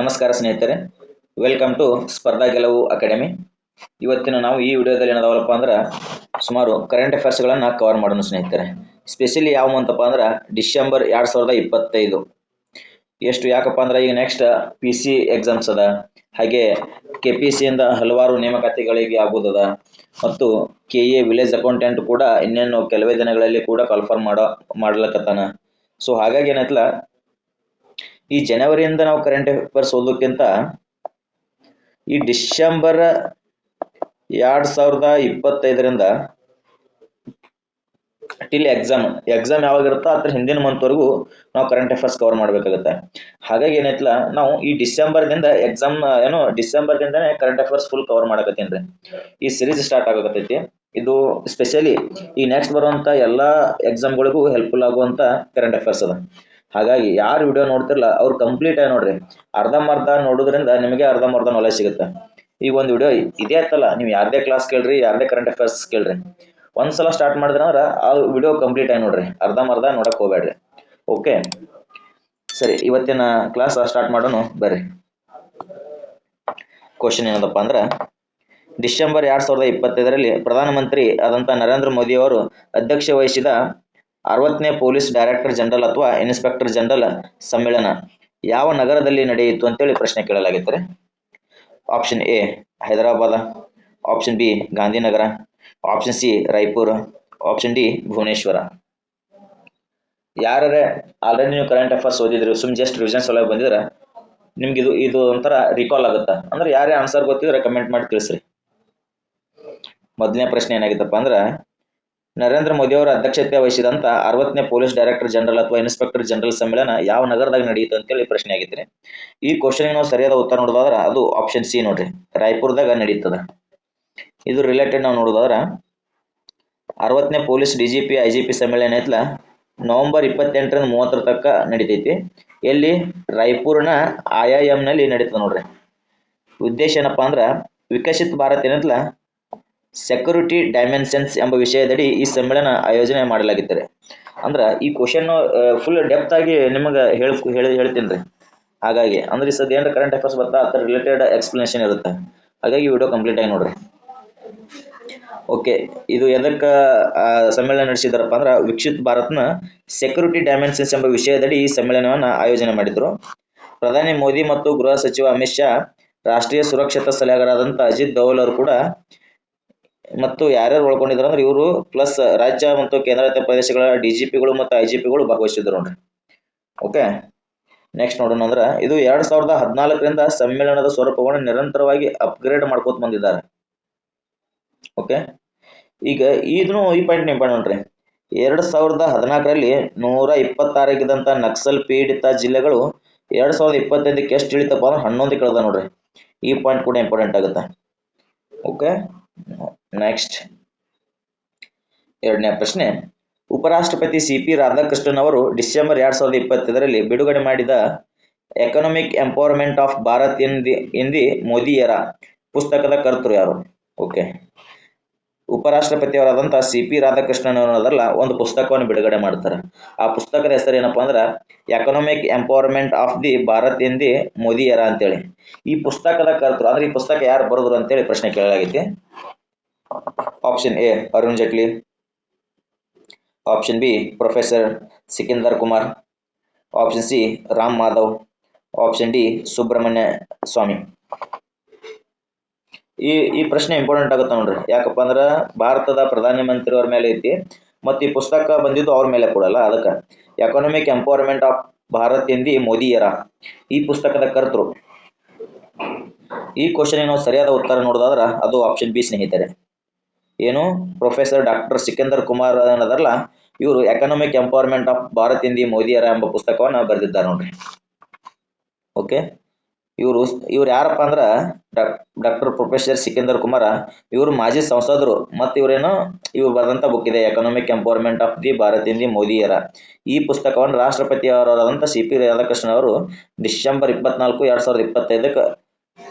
ನಮಸ್ಕಾರ ಸ್ನೇಹಿತರೆ, welcome to ಸ್ಪರ್ಧಾ ಗೆಲುವು ಅಕಾಡೆಮಿ. ಇವತ್ತಿನ ನಾವು ಈ ವಿಡಿಯೋದಲ್ಲಿ ಏನದವಪ್ಪ ಅಂದ್ರೆ ಸುಮಾರು ಕರೆಂಟ್ ಅಫೇರ್ಸ್ಗಳನ್ನು ಕವರ್ ಮಾಡೋಣ ಸ್ನೇಹಿತರೆ. ಸ್ಪೆಷಲಿ ಯಾವ ಅಂತಪ್ಪ ಅಂದ್ರೆ ಡಿಸೆಂಬರ್ 2025 ಎಷ್ಟು ಯಾಕಪ್ಪ ಅಂದ್ರೆ ಈಗ ನೆಕ್ಸ್ಟ್ PC ಎಕ್ಸಾಮ್ಸ್ ಅದ, ಹಾಗೆ KPC ಇಂದ ಹಲವಾರು ನೇಮಕಾತಿಗಳಿಗೆ ಆಗುವುದದ ಮತ್ತು KA ವಿಲೇಜ್ ಅಕೌಂಟೆಂಟ್ ಕೂಡ ಇನ್ನೇನು ಕೆಲವೇ ದಿನಗಳಲ್ಲಿ ಕೂಡ ಕನ್ಫರ್ಮ್ ಮಾಡ್ಲಕತ್ತಾನ. ಸೊ ಹಾಗಾಗಿ ಏನೈತಲ್ಲ, ಈ ಜನವರಿಯಿಂದ ನಾವು ಕರೆಂಟ್ ಅಫೇರ್ಸ್ ಓದೋಕ್ಕಿಂತ ಈ ಡಿಸೆಂಬರ್ 2025ರಿಂದ ಟಿಲ್ ಎಕ್ಸಾಮ್ ಯಾವಾಗಿರುತ್ತೋ ಅದ್ರ ಹಿಂದಿನ ಮಂತ್ವರೆಗೂ ನಾವು ಕರೆಂಟ್ ಅಫೇರ್ಸ್ ಕವರ್ ಮಾಡಬೇಕಾಗುತ್ತೆ. ಹಾಗಾಗಿ ಏನೈತಲ್ಲ, ನಾವು ಈ ಡಿಸೆಂಬರ್ದಿಂದ ಡಿಸೆಂಬರ್ದಿಂದನೇ ಕರೆಂಟ್ ಅಫೇರ್ಸ್ ಫುಲ್ ಕವರ್ ಮಾಡಕತ್ತೀನಿ. ಈ ಸಿರೀಸ್ ಸ್ಟಾರ್ಟ್ ಆಗಕತ್ತೈತಿ. ಇದು ಸ್ಪೆಷಲಿ ಈ ನೆಕ್ಸ್ಟ್ ಬರುವಂತ ಎಲ್ಲಾ ಎಕ್ಸಾಮ್ಗಳಿಗೂ ಹೆಲ್ಪ್ಫುಲ್ ಆಗುವಂತ ಕರೆಂಟ್ ಅಫೇರ್ಸ್ ಅದ. ಹಾಗಾಗಿ ಯಾರು ವಿಡಿಯೋ ನೋಡ್ತಿರಲ್ಲ ಅವ್ರು ಕಂಪ್ಲೀಟ್ ಆಗಿ ನೋಡ್ರಿ. ಅರ್ಧಂಬರ್ಧ ನೋಡೋದ್ರಿಂದ ನಿಮಗೆ ಅರ್ಧಂಬರ್ಧ ನಾಲೆಜ್ ಸಿಗುತ್ತೆ. ಈಗ ಒಂದು ವಿಡಿಯೋ ಇದೇ ಆಯ್ತಲ್ಲ, ನೀವು ಯಾರದೇ ಕ್ಲಾಸ್ ಕೇಳ್ರಿ, ಯಾರದೇ ಕರೆಂಟ್ ಅಫೇರ್ಸ್ ಕೇಳ್ರಿ, ಒಂದ್ಸಲ ಸ್ಟಾರ್ಟ್ ಮಾಡಿದ್ರಂದ್ರೆ ಆ ವಿಡಿಯೋ ಕಂಪ್ಲೀಟ್ ಆಗಿ ನೋಡ್ರಿ, ಅರ್ಧಂಬರ್ಧ ನೋಡಕ್ ಹೋಗ್ಬೇಡ್ರಿ. ಓಕೆ, ಸರಿ, ಇವತ್ತಿನ ಕ್ಲಾಸ್ ಸ್ಟಾರ್ಟ್ ಮಾಡೋಣ ಬರ್ರಿ. ಕ್ವಶನ್ ಏನದಪ್ಪ ಅಂದ್ರೆ, ಡಿಸೆಂಬರ್ 2025ರಲ್ಲಿ ಪ್ರಧಾನಮಂತ್ರಿ ಆದಂತ ನರೇಂದ್ರ ಮೋದಿ ಅವರು ಅಧ್ಯಕ್ಷ ವಹಿಸಿದ 60ನೇ ಪೊಲೀಸ್ ಡೈರೆಕ್ಟರ್ ಜನರಲ್ ಅಥವಾ ಇನ್ಸ್ಪೆಕ್ಟರ್ ಜನರಲ್ ಸಮ್ಮೇಳನ ಯಾವ ನಗರದಲ್ಲಿ ನಡೆಯಿತು ಅಂತೇಳಿ ಪ್ರಶ್ನೆ ಕೇಳಲಾಗಿತ್ತು. Option A Hyderabad, option B Gandhinagar, option C Raipur, option D Bhubaneswar. ಯಾರೇ ಆಲ್ರೆಡಿ ನೀವು ಕರೆಂಟ್ ಅಫೇರ್ಸ್ ಓದಿದ್ರಿ, ಜಸ್ಟ್ ರಿವಿಷನ್ ಸಲುವಾಗಿ ಬಂದಿದ್ರೆ ನಿಮ್ಗೆ ಇದು ಒಂಥರ ರಿಕಾಲ್ ಆಗುತ್ತಾ ಅಂದ್ರೆ ಯಾರೇ ಆನ್ಸರ್ ಗೊತ್ತಿದ್ರೆ ಕಮೆಂಟ್ ಮಾಡಿ ತಿಳಿಸ್ರಿ. ಮೊದಲನೇ ಪ್ರಶ್ನೆ ಏನಾಗಿತ್ತಪ್ಪ ಅಂದ್ರೆ, ನರೇಂದ್ರ ಮೋದಿ ಅವರ ಅಧ್ಯಕ್ಷತೆ ವಹಿಸಿದಂತ 60ನೇ ಪೊಲೀಸ್ ಡೈರೆಕ್ಟರ್ ಜನರಲ್ ಅಥವಾ ಇನ್ಸ್ಪೆಕ್ಟರ್ ಜನರಲ್ ಸಮ್ಮೇಳನ ಯಾವ ನಗರದಾಗ ನಡೆಯಿತು ಅಂತೇಳಿ ಪ್ರಶ್ನೆ ಆಗಿತ್ತು. ಈ ಕ್ವಶನ್ ನಾವು ಸರಿಯಾದ ಉತ್ತರ ನೋಡೋದಾದ್ರೆ ಅದು ಆಪ್ಷನ್ ಸಿ ನೋಡ್ರಿ, ರಾಯಪುರದಾಗ ನಡೀತದ. ಇದು ರಿಲೇಟೆಡ್ ನಾವು ನೋಡೋದಾದ್ರೆ 60ನೇ ಪೊಲೀಸ್ DGP IGP ಸಮ್ಮೇಳನ ಐತ್ಲ ನವೆಂಬರ್ 28ರಿಂದ 30 ತನಕ ನಡೀತೈತಿ. ಎಲ್ಲಿ? ರಾಯಪುರ್ನ IIM ನಲ್ಲಿ ನಡೀತದ ನೋಡ್ರಿ. ಉದ್ದೇಶ ಏನಪ್ಪಾ ಅಂದ್ರ ವಿಕಸಿತ ಭಾರತ ಏನಂತಲ ಸೆಕ್ಯೂರಿಟಿ ಡೈಮೆನ್ಷನ್ಸ್ ಎಂಬ ವಿಷಯದಡಿ ಈ ಸಮ್ಮೇಳನ ಆಯೋಜನೆ ಮಾಡಲಾಗಿತ್ತು. ಅಂದ್ರ ಈ ಕ್ವಶನ್ ಫುಲ್ ಡೆಪ್ತ್ ಆಗಿ ನಿಮಗೆ ಹೇಳ್ತೀನಿ. ಹಾಗಾಗಿ ಅಂದ್ರೆ ಈ ಸದ್ಯ ಏನಾರ ಕರೆಂಟ್ ಅಫೇರ್ಸ್ ಬರ್ತಾ ಅದರ ರಿಲೇಟೆಡ್ ಎಕ್ಸ್ಪ್ಲನೇಷನ್ ಇರುತ್ತೆ. ಹಾಗಾಗಿ ವಿಡಿಯೋ ಕಂಪ್ಲೀಟ್ ಆಗಿ ನೋಡ್ರಿ. ಓಕೆ, ಇದು ಎದಕ್ಕೆ ಸಮ್ಮೇಳನ ನಡೆಸಿದಾರಪ್ಪ ಅಂದ್ರೆ ವಿಕಸಿತ ಭಾರತನ ಸೆಕ್ಯೂರಿಟಿ ಡೈಮೆನ್ಷನ್ಸ್ ಎಂಬ ವಿಷಯದಡಿ ಈ ಸಮ್ಮೇಳನವನ್ನು ಆಯೋಜನೆ ಮಾಡಿದ್ರು. ಪ್ರಧಾನಿ ಮೋದಿ ಮತ್ತು ಗೃಹ ಸಚಿವ ಅಮಿತ್ ಶಾ, ರಾಷ್ಟ್ರೀಯ ಸುರಕ್ಷತಾ ಸಲಹೆಗಾರರಾದಂಥ ಅಜಿತ್ ದೋವಲ್ ಅವರು ಕೂಡ ಮತ್ತು ಯಾರ್ಯಾರು ಒಳ್ಕೊಂಡಿದ್ರು ಅಂದ್ರೆ ಇವರು ಪ್ಲಸ್ ರಾಜ್ಯ ಮತ್ತು ಕೇಂದ್ರಾಡಳಿತ ಪ್ರದೇಶಗಳ DGPಗಳು ಮತ್ತು IGPಗಳು ಭಾಗವಹಿಸಿದ್ರು ನೋಡ್ರಿ. ಓಕೆ, ನೆಕ್ಸ್ಟ್ ನೋಡೋಣ ಅಂದ್ರೆ ಇದು 2014ರಿಂದ ಸಮ್ಮೇಳನದ ಸ್ವರೂಪವನ್ನು ನಿರಂತರವಾಗಿ ಅಪ್ಗ್ರೇಡ್ ಮಾಡ್ಕೋತ ಬಂದಿದ್ದಾರೆ. ಓಕೆ, ಈಗ ಇದನ್ನು ಈ ಪಾಯಿಂಟ್ ಇಂಪಾರ್ಟೆಂಟ್ ನೋಡ್ರಿ. 2014ರಲ್ಲಿ 126 ಆಗಿದ್ದಂತ ನಕ್ಸಲ್ ಪೀಡಿತ ಜಿಲ್ಲೆಗಳು 2025ಕ್ಕೆ ಎಷ್ಟು ಇಳಿತಪ್ಪ ಅಂದ್ರೆ 11 ಕಳೆದ ನೋಡ್ರಿ. ಈ ಪಾಯಿಂಟ್ ಕೂಡ ಇಂಪಾರ್ಟೆಂಟ್ ಆಗುತ್ತೆ. ಓಕೆ, ನೆಕ್ಸ್ಟ್ ಎರಡನೇ ಪ್ರಶ್ನೆ, ಉಪರಾಷ್ಟ್ರಪತಿ CP ರಾಧಾಕೃಷ್ಣನ್ ಅವರು ಡಿಸೆಂಬರ್ 2025ರಲ್ಲಿ ಬಿಡುಗಡೆ ಮಾಡಿದ economic empowerment of Bharat in the Modi era ಪುಸ್ತಕದ ಕರ್ತೃ ಯಾರು? ಓಕೆ, ಉಪರಾಷ್ಟ್ರಪತಿಯವರಾದಂಥ CP ರಾಧಾಕೃಷ್ಣನ್ ಅವರಲ್ಲ ಒಂದು ಪುಸ್ತಕವನ್ನು ಬಿಡುಗಡೆ ಮಾಡ್ತಾರೆ. ಆ ಪುಸ್ತಕದ ಹೆಸರು ಏನಪ್ಪಾ ಅಂದ್ರೆ economic empowerment of the Bharat in the Modi era ಅಂತೇಳಿ. ಈ ಪುಸ್ತಕದ ಕರ್ತೃ ಅಂದ್ರೆ ಈ ಪುಸ್ತಕ ಯಾರು ಬರೆದ್ರು ಅಂತೇಳಿ ಪ್ರಶ್ನೆ ಕೇಳಲಾಗೈತಿ. Option A Arun Jaitley, option B professor Sikandar Kumar, option C Ram Madhav, option D Subramanya Swamy. ಈ ಪ್ರಶ್ನೆ ಇಂಪಾರ್ಟೆಂಟ್ ಆಗುತ್ತೆ ನೋಡ್ರಿ. ಯಾಕಪ್ಪ ಅಂದ್ರೆ ಭಾರತದ ಪ್ರಧಾನ ಮಂತ್ರಿ ಅವ್ರ ಮೇಲೆ ಐತಿ ಮತ್ತು ಈ ಪುಸ್ತಕ ಬಂದಿದ್ದು ಅವ್ರ ಮೇಲೆ ಕೊಡಲ್ಲ. ಅದಕ್ಕೆ economic empowerment of Bharat in the Modi era ಈ ಪುಸ್ತಕದ ಕರ್ತೃ. ಈ ಕ್ವಶನ್ ನಾವು ಸರಿಯಾದ ಉತ್ತರ ನೋಡೋದಾದ್ರೆ ಅದು ಆಪ್ಷನ್ ಬಿ ಸ್ನೇಹಿತರೆ. ಏನು? ಪ್ರೊಫೆಸರ್ ಡಾಕ್ಟರ್ ಸಿಕಿಂದರ್ ಕುಮಾರ್ ಅನ್ನೋದಲ್ಲ, ಇವರು economic empowerment of Bharat in the Modi era ಎಂಬ ಪುಸ್ತಕವನ್ನು ಬರೆದಿದ್ದಾರೆ ನೋಡ್ರಿ. ಓಕೆ, ಇವರು ಯಾರಪ್ಪ ಅಂದ್ರ ಡಾಕ್ಟರ್ ಪ್ರೊಫೆಸರ್ ಸಿಕಿಂದರ್ ಕುಮಾರ. ಇವರು ಮಾಜಿ ಸಂಸದರು ಮತ್ತು ಇವ್ರು ಬರೆದಂತ ಬುಕ್ ಇದೆ economic empowerment of the Bharat in the Modi era. ಈ ಪುಸ್ತಕವನ್ನು ರಾಷ್ಟ್ರಪತಿ ಅವರಾದಂಥ CP ರಾಧಾಕೃಷ್ಣನ್ ಅವರು ಡಿಸೆಂಬರ್ 24, 2025ಕ್ಕೆ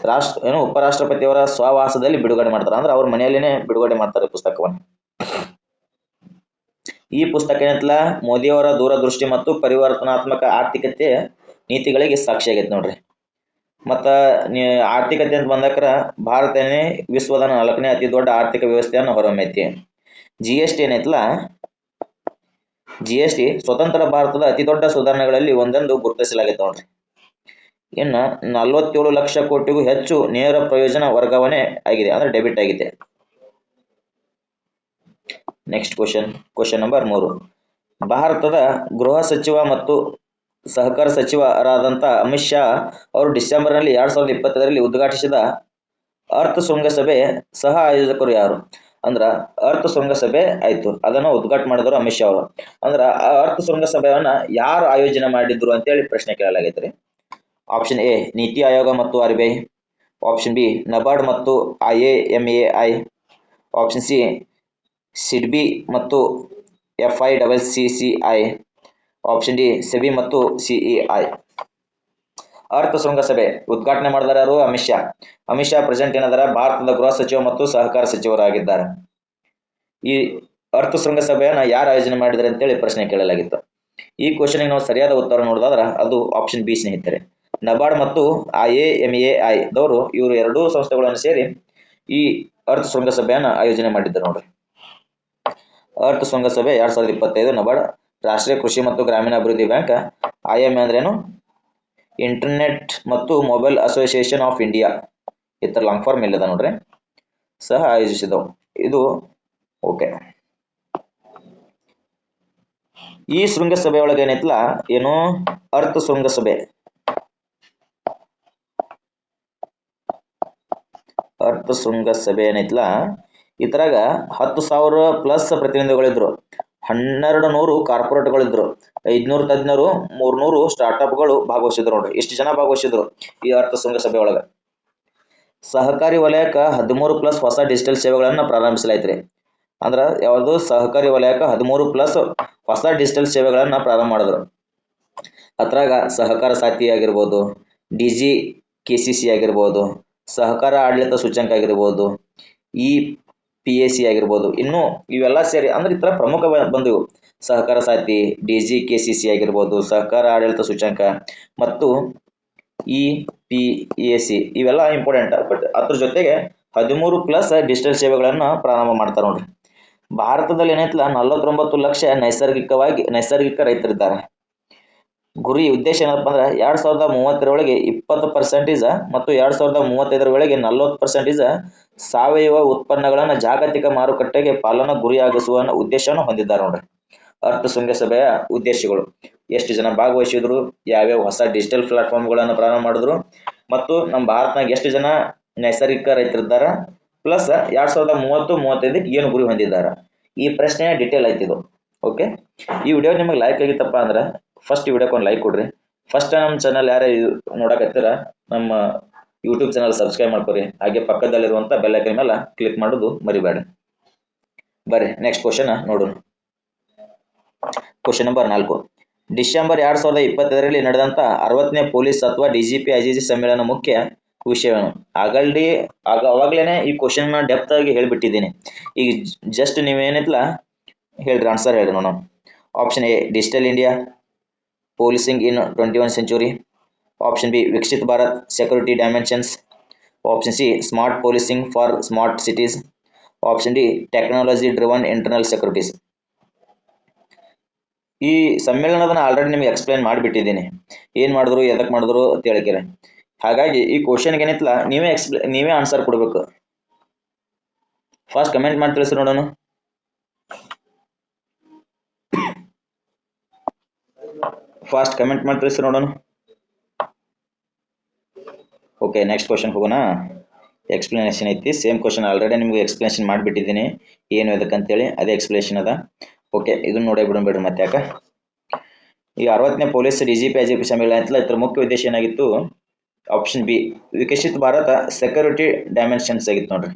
ಉಪರಾಷ್ಟ್ರಪತಿಯವರ ಸ್ವವಾಸದಲ್ಲಿ ಬಿಡುಗಡೆ ಮಾಡ್ತಾರೆ. ಅಂದ್ರೆ ಅವ್ರ ಮನೆಯಲ್ಲೇನೆ ಬಿಡುಗಡೆ ಮಾಡ್ತಾರೆ ಪುಸ್ತಕವನ್ನು. ಈ ಪುಸ್ತಕ ಏನಂತಲ್ಲ ಮೋದಿಯವರ ದೂರದೃಷ್ಟಿ ಮತ್ತು ಪರಿವರ್ತನಾತ್ಮಕ ಆರ್ಥಿಕತೆ ನೀತಿಗಳಿಗೆ ಸಾಕ್ಷಿ ಆಗೈತೆ ನೋಡ್ರಿ. ಮತ್ತು ಆರ್ಥಿಕತೆ ಅಂತ ಬಂದಕ್ರ ಭಾರತನೇ ವಿಶ್ವದ 4ನೇ ಅತಿ ದೊಡ್ಡ ಆರ್ಥಿಕ ವ್ಯವಸ್ಥೆಯನ್ನು ಹೊರಹೊಮ್ಮೈತಿ. GST ಏನೈತಲ್ಲ, GST ಸ್ವತಂತ್ರ ಭಾರತದ ಅತಿ ದೊಡ್ಡ ಸುಧಾರಣೆಗಳಲ್ಲಿ ಒಂದೆಂದು ಗುರುತಿಸಲಾಗಿದೆ ನೋಡ್ರಿ. ಇನ್ನು 47 ಲಕ್ಷ ಕೋಟಿಗೂ ಹೆಚ್ಚು ನೇರ ಪ್ರಯೋಜನ ವರ್ಗಾವಣೆ ಆಗಿದೆ, ಅಂದ್ರೆ ಡೆಬಿಟ್ ಆಗಿದೆ. Next question number 3. ಭಾರತದ ಗೃಹ ಸಚಿವ ಮತ್ತು ಸಹಕಾರ ಸಚಿವರಾದಂಥ ಅಮಿತ್ ಶಾ ಅವರು ಡಿಸೆಂಬರ್ನಲ್ಲಿ 2025ರಲ್ಲಿ ಉದ್ಘಾಟಿಸಿದ ಅರ್ಥ ಶೃಂಗಸಭೆ ಸಹ ಆಯೋಜಕರು ಯಾರು? ಅಂದ್ರೆ ಅರ್ಥ ಶೃಂಗಸಭೆ ಆಯ್ತು, ಅದನ್ನು ಉದ್ಘಾಟನೆ ಮಾಡಿದವರು ಅಮಿತ್ ಶಾ ಅವರು. ಅಂದ್ರೆ ಆ ಅರ್ಥ ಶೃಂಗಸಭೆಯನ್ನ ಯಾರು ಆಯೋಜನೆ ಮಾಡಿದ್ರು ಅಂತೇಳಿ ಪ್ರಶ್ನೆ ಕೇಳಲಾಗೈತ್ರಿ. ಆಪ್ಷನ್ ಎ ನೀತಿ ಆಯೋಗ ಮತ್ತು RBI, ಆಪ್ಷನ್ ಬಿ ನಬಾರ್ಡ್ ಮತ್ತು IAMAI, ಆಪ್ಷನ್ ಸಿ ಸಿಡ್ಬಿ ಮತ್ತು FICCI, ಆಪ್ಷನ್ ಡಿ ಸೆಬಿ ಮತ್ತು CEI. ಅರ್ಥ ಶೃಂಗಸಭೆ ಉದ್ಘಾಟನೆ ಮಾಡಿದಾರ ಯಾರು? ಅಮಿತ್ ಶಾ. ಅಮಿತ್ ಶಾ ಪ್ರೆಸೆಂಟ್ ಏನಾದಾರ ಭಾರತದ ಗೃಹ ಸಚಿವ ಮತ್ತು ಸಹಕಾರ ಸಚಿವರಾಗಿದ್ದಾರೆ. ಈ ಅರ್ಥ ಶೃಂಗಸಭೆಯನ್ನ ಯಾರು ಆಯೋಜನೆ ಮಾಡಿದ್ದಾರೆ ಅಂತೇಳಿ ಪ್ರಶ್ನೆ ಕೇಳಲಾಗಿತ್ತು. ಈ ಕ್ವಶನ್ಗೆ ನಾವು ಸರಿಯಾದ ಉತ್ತರ ನೋಡೋದಾದ್ರೆ ಅದು ಆಪ್ಷನ್ ಬಿ ಸ್ನೇಹಿತರೆ. ನಬಾರ್ಡ್ ಮತ್ತು IAMAI ದವರು ಇವರು ಎರಡೂ ಸಂಸ್ಥೆಗಳನ್ನು ಸೇರಿ ಈ ಅರ್ಥ ಶೃಂಗಸಭೆಯನ್ನ ಆಯೋಜನೆ ಮಾಡಿದ್ದಾರೆ ನೋಡ್ರಿ. ಅರ್ಥ ಶೃಂಗಸಭೆ 2025 ನಬಾರ್ಡ್, ರಾಷ್ಟ್ರೀಯ ಕೃಷಿ ಮತ್ತು ಗ್ರಾಮೀಣ ಅಭಿವೃದ್ಧಿ ಬ್ಯಾಂಕ್, IMA ಅಂದ್ರೇನು? ಇಂಟರ್ನೆಟ್ ಮತ್ತು ಮೊಬೈಲ್ ಅಸೋಸಿಯೇಷನ್ ಆಫ್ ಇಂಡಿಯಾ, ಈ ಥರ ಲಾಂಗ್ ಫಾರ್ಮ್ ಇಲ್ಲದ ನೋಡ್ರಿ, ಸಹ ಆಯೋಜಿಸಿದವು. ಇದು ಓಕೆ. ಈ ಶೃಂಗಸಭೆ ಒಳಗೆ ಏನೈತಲ್ಲ, ಏನು ಅರ್ಥ ಶೃಂಗಸಭೆ, ಅರ್ಥ ಶೃಂಗಸಭೆ ಏನೈತಲ್ಲ ಇದ್ರಾಗ 10,000 ಪ್ಲಸ್ ಪ್ರತಿನಿಧಿಗಳಿದ್ರು, 1,200 ಕಾರ್ಪೊರೇಟ್ಗಳಿದ್ರು, 500 ತಜ್ಞರು, 300 ಸ್ಟಾರ್ಟ್ಅಪ್ಗಳು ಭಾಗವಹಿಸಿದ್ರು ನೋಡ್ರಿ. ಇಷ್ಟು ಜನ ಭಾಗವಹಿಸಿದ್ರು ಈ ಅರ್ಥ ಶೃಂಗಸಭೆ ಒಳಗೆ. ಸಹಕಾರಿ ವಲಯಕ್ಕೆ 13 ಪ್ಲಸ್ ಹೊಸ ಡಿಜಿಟಲ್ ಸೇವೆಗಳನ್ನು ಪ್ರಾರಂಭಿಸಲಾಯ್ತ್ರಿ. ಅಂದ್ರೆ ಯಾವುದು? ಸಹಕಾರಿ ವಲಯಕ್ಕೆ 13 ಪ್ಲಸ್ ಹೊಸ ಡಿಜಿಟಲ್ ಸೇವೆಗಳನ್ನು ಪ್ರಾರಂಭ ಮಾಡಿದ್ರು. ಅದ್ರಾಗ ಸಹಕಾರ ಸಾಥಿ ಆಗಿರ್ಬೋದು, DGKCC ಆಗಿರ್ಬೋದು, ಸಹಕಾರ ಆಡಳಿತ ಸೂಚ್ಯಂಕ ಆಗಿರ್ಬೋದು, EPAC ಆಗಿರ್ಬೋದು, ಇನ್ನು ಇವೆಲ್ಲ ಸೇರಿ ಅಂದ್ರೆ ಈ ಥರ ಪ್ರಮುಖ ಬಂದಿವು. ಸಹಕಾರ ಸಾಥಿ, DGKCC ಆಗಿರ್ಬೋದು, ಸಹಕಾರ ಆಡಳಿತ ಸೂಚ್ಯಂಕ ಮತ್ತು EPAC ಇವೆಲ್ಲ ಇಂಪಾರ್ಟೆಂಟ್. ಬಟ್ ಅದ್ರ ಜೊತೆಗೆ 13 ಪ್ಲಸ್ ಡಿಜಿಟಲ್ ಸೇವೆಗಳನ್ನು ಪ್ರಾರಂಭ ಮಾಡ್ತಾರೆ ನೋಡ್ರಿ. ಭಾರತದಲ್ಲಿ ಏನೈತಲ್ಲ 49 ಲಕ್ಷ ನೈಸರ್ಗಿಕ ರೈತರಿದ್ದಾರೆ. ಗುರಿ ಉದ್ದೇಶ ಏನಪ್ಪ ಅಂದ್ರೆ 2030ರೊಳಗೆ 20% ಮತ್ತು 2035ರೊಳಗೆ 40% ಸಾವಯವ ಉತ್ಪನ್ನಗಳನ್ನು ಜಾಗತಿಕ ಮಾರುಕಟ್ಟೆಗೆ ಪಾಲನ ಗುರಿಯಾಗಿಸುವ ಉದ್ದೇಶವನ್ನು ಹೊಂದಿದ್ದಾರೆ ನೋಡ್ರಿ. ಅರ್ಥ ಶೃಂಗಸಭೆಯ ಉದ್ದೇಶಗಳು: ಎಷ್ಟು ಜನ ಭಾಗವಹಿಸಿದ್ರು, ಯಾವ್ಯಾವ ಹೊಸ ಡಿಜಿಟಲ್ ಪ್ಲಾಟ್ಫಾರ್ಮ್ಗಳನ್ನು ಪ್ರಾರಂಭ ಮಾಡಿದ್ರು, ಮತ್ತು ನಮ್ಮ ಭಾರತನಾಗ ಎಷ್ಟು ಜನ ನೈಸರ್ಗಿಕ ರೈತರಿದ್ದಾರೆ, ಪ್ಲಸ್ 2030-35 ಏನು ಗುರಿ ಹೊಂದಿದ್ದಾರೆ. ಈ ಪ್ರಶ್ನೆ ಡಿಟೇಲ್ ಆಯ್ತಿದು. ಓಕೆ, ಈ ವಿಡಿಯೋ ನಿಮಗೆ ಲೈಕ್ ಆಗಿತ್ತಪ್ಪ ಅಂದ್ರೆ ಫಸ್ಟ್ ಈ ವಿಡಿಯೋಕ್ಕೆ ಒಂದು ಲೈಕ್ ಕೊಡ್ರಿ. ಫಸ್ಟ್ ನಮ್ಮ ಚಾನಲ್ ಯಾರೇ ನೋಡಕತ್ತೀರ ನಮ್ಮ ಯೂಟ್ಯೂಬ್ ಚಾನಲ್ ಸಬ್ಸ್ಕ್ರೈಬ್ ಮಾಡ್ಕೊರಿ. ಹಾಗೆ ಪಕ್ಕದಲ್ಲಿರುವಂಥ ಬೆಲ್ ಐಕನ್ ಮೇಲೆ ಕ್ಲಿಕ್ ಮಾಡೋದು ಮರಿಬೇಡ. ಬರ್ರಿ ನೆಕ್ಸ್ಟ್ ಕ್ವಶನ್ ನೋಡೋಣ. Question number 4. ಡಿಸೆಂಬರ್ 2025ರಲ್ಲಿ ನಡೆದಂಥ 60ನೇ ಪೊಲೀಸ್ ಅಥವಾ DGP IGG ಸಮ್ಮೇಳನ ಮುಖ್ಯ ವಿಷಯವೇನು? ಅವಾಗಲೇ ಈ ಕ್ವಶನ್ ಡೆಪ್ತ್ ಆಗಿ ಹೇಳಿಬಿಟ್ಟಿದ್ದೀನಿ. ಈಗ ಜಸ್ಟ್ ನೀವೇನಿತ್ತಲ್ಲ ಹೇಳ್ರಿ, ಆನ್ಸರ್ ಹೇಳ್ರಿ ನೋಡೋಣ. Option A digital India policing in 21 century, option B Viksit Bharat security dimensions, option C smart policing for smart cities, option D technology driven internal securities. ಈ ಸಮ್ಮೇಳನದನ್ನ ಆಲ್ರೆಡಿ ನಿಮಗೆ ಎಕ್ಸ್ಪ್ಲೈನ್ ಮಾಡಿಬಿಟ್ಟಿದ್ದೀನಿ, ಏನು ಮಾಡಿದ್ರು ಎದಕ್ಕೆ ಮಾಡಿದ್ರು ಅಂತ ಹೇಳಿಕೆರೆ. ಹಾಗಾಗಿ ಈ ಕ್ವಶನ್ಗೆ ಏನಿತ್ತಲ್ಲ ನೀವೇ ಆನ್ಸರ್ ಕೊಡಬೇಕು. ಫಸ್ಟ್ ಕಮೆಂಟ್ ಮಾಡಿ ತಿಳಿಸಿ ನೋಡೋಣ. ಫಾಸ್ಟ್ ಕಮೆಂಟ್ ಮಾಡಿ ತಿಳಿಸಿ ನೋಡೋಣ. ಓಕೆ, ನೆಕ್ಸ್ಟ್ ಕ್ವಶನ್ ಹೋಗೋಣ. ಎಕ್ಸ್ಪ್ಲನೇಷನ್ ಐತಿ, ಸೇಮ್ ಕ್ವಶನ್ ಆಲ್ರೆಡಿ ನಿಮ್ಗೆ ಎಕ್ಸ್ಪ್ಲನೇಷನ್ ಮಾಡಿಬಿಟ್ಟಿದ್ದೀನಿ ಏನು ಎದಕ್ಕಂತೇಳಿ, ಅದೇ ಎಕ್ಸ್ಪ್ಲನೇಷನ್ ಅದ. ಓಕೆ, ಇದನ್ನ ನೋಡೇ ಬಿಡೋಣ ಮತ್ತೆ ಯಾಕೆ. ಈ 60ನೇ ಪೊಲೀಸ್ DGP IGP ಸಮ್ಮೇಳನ ಐತಲ್ಲ, ಇದ್ರ ಮುಖ್ಯ ಉದ್ದೇಶ ಏನಾಗಿತ್ತು? Option B Viksit Bharat security dimensions ಆಗಿತ್ತು ನೋಡ್ರಿ.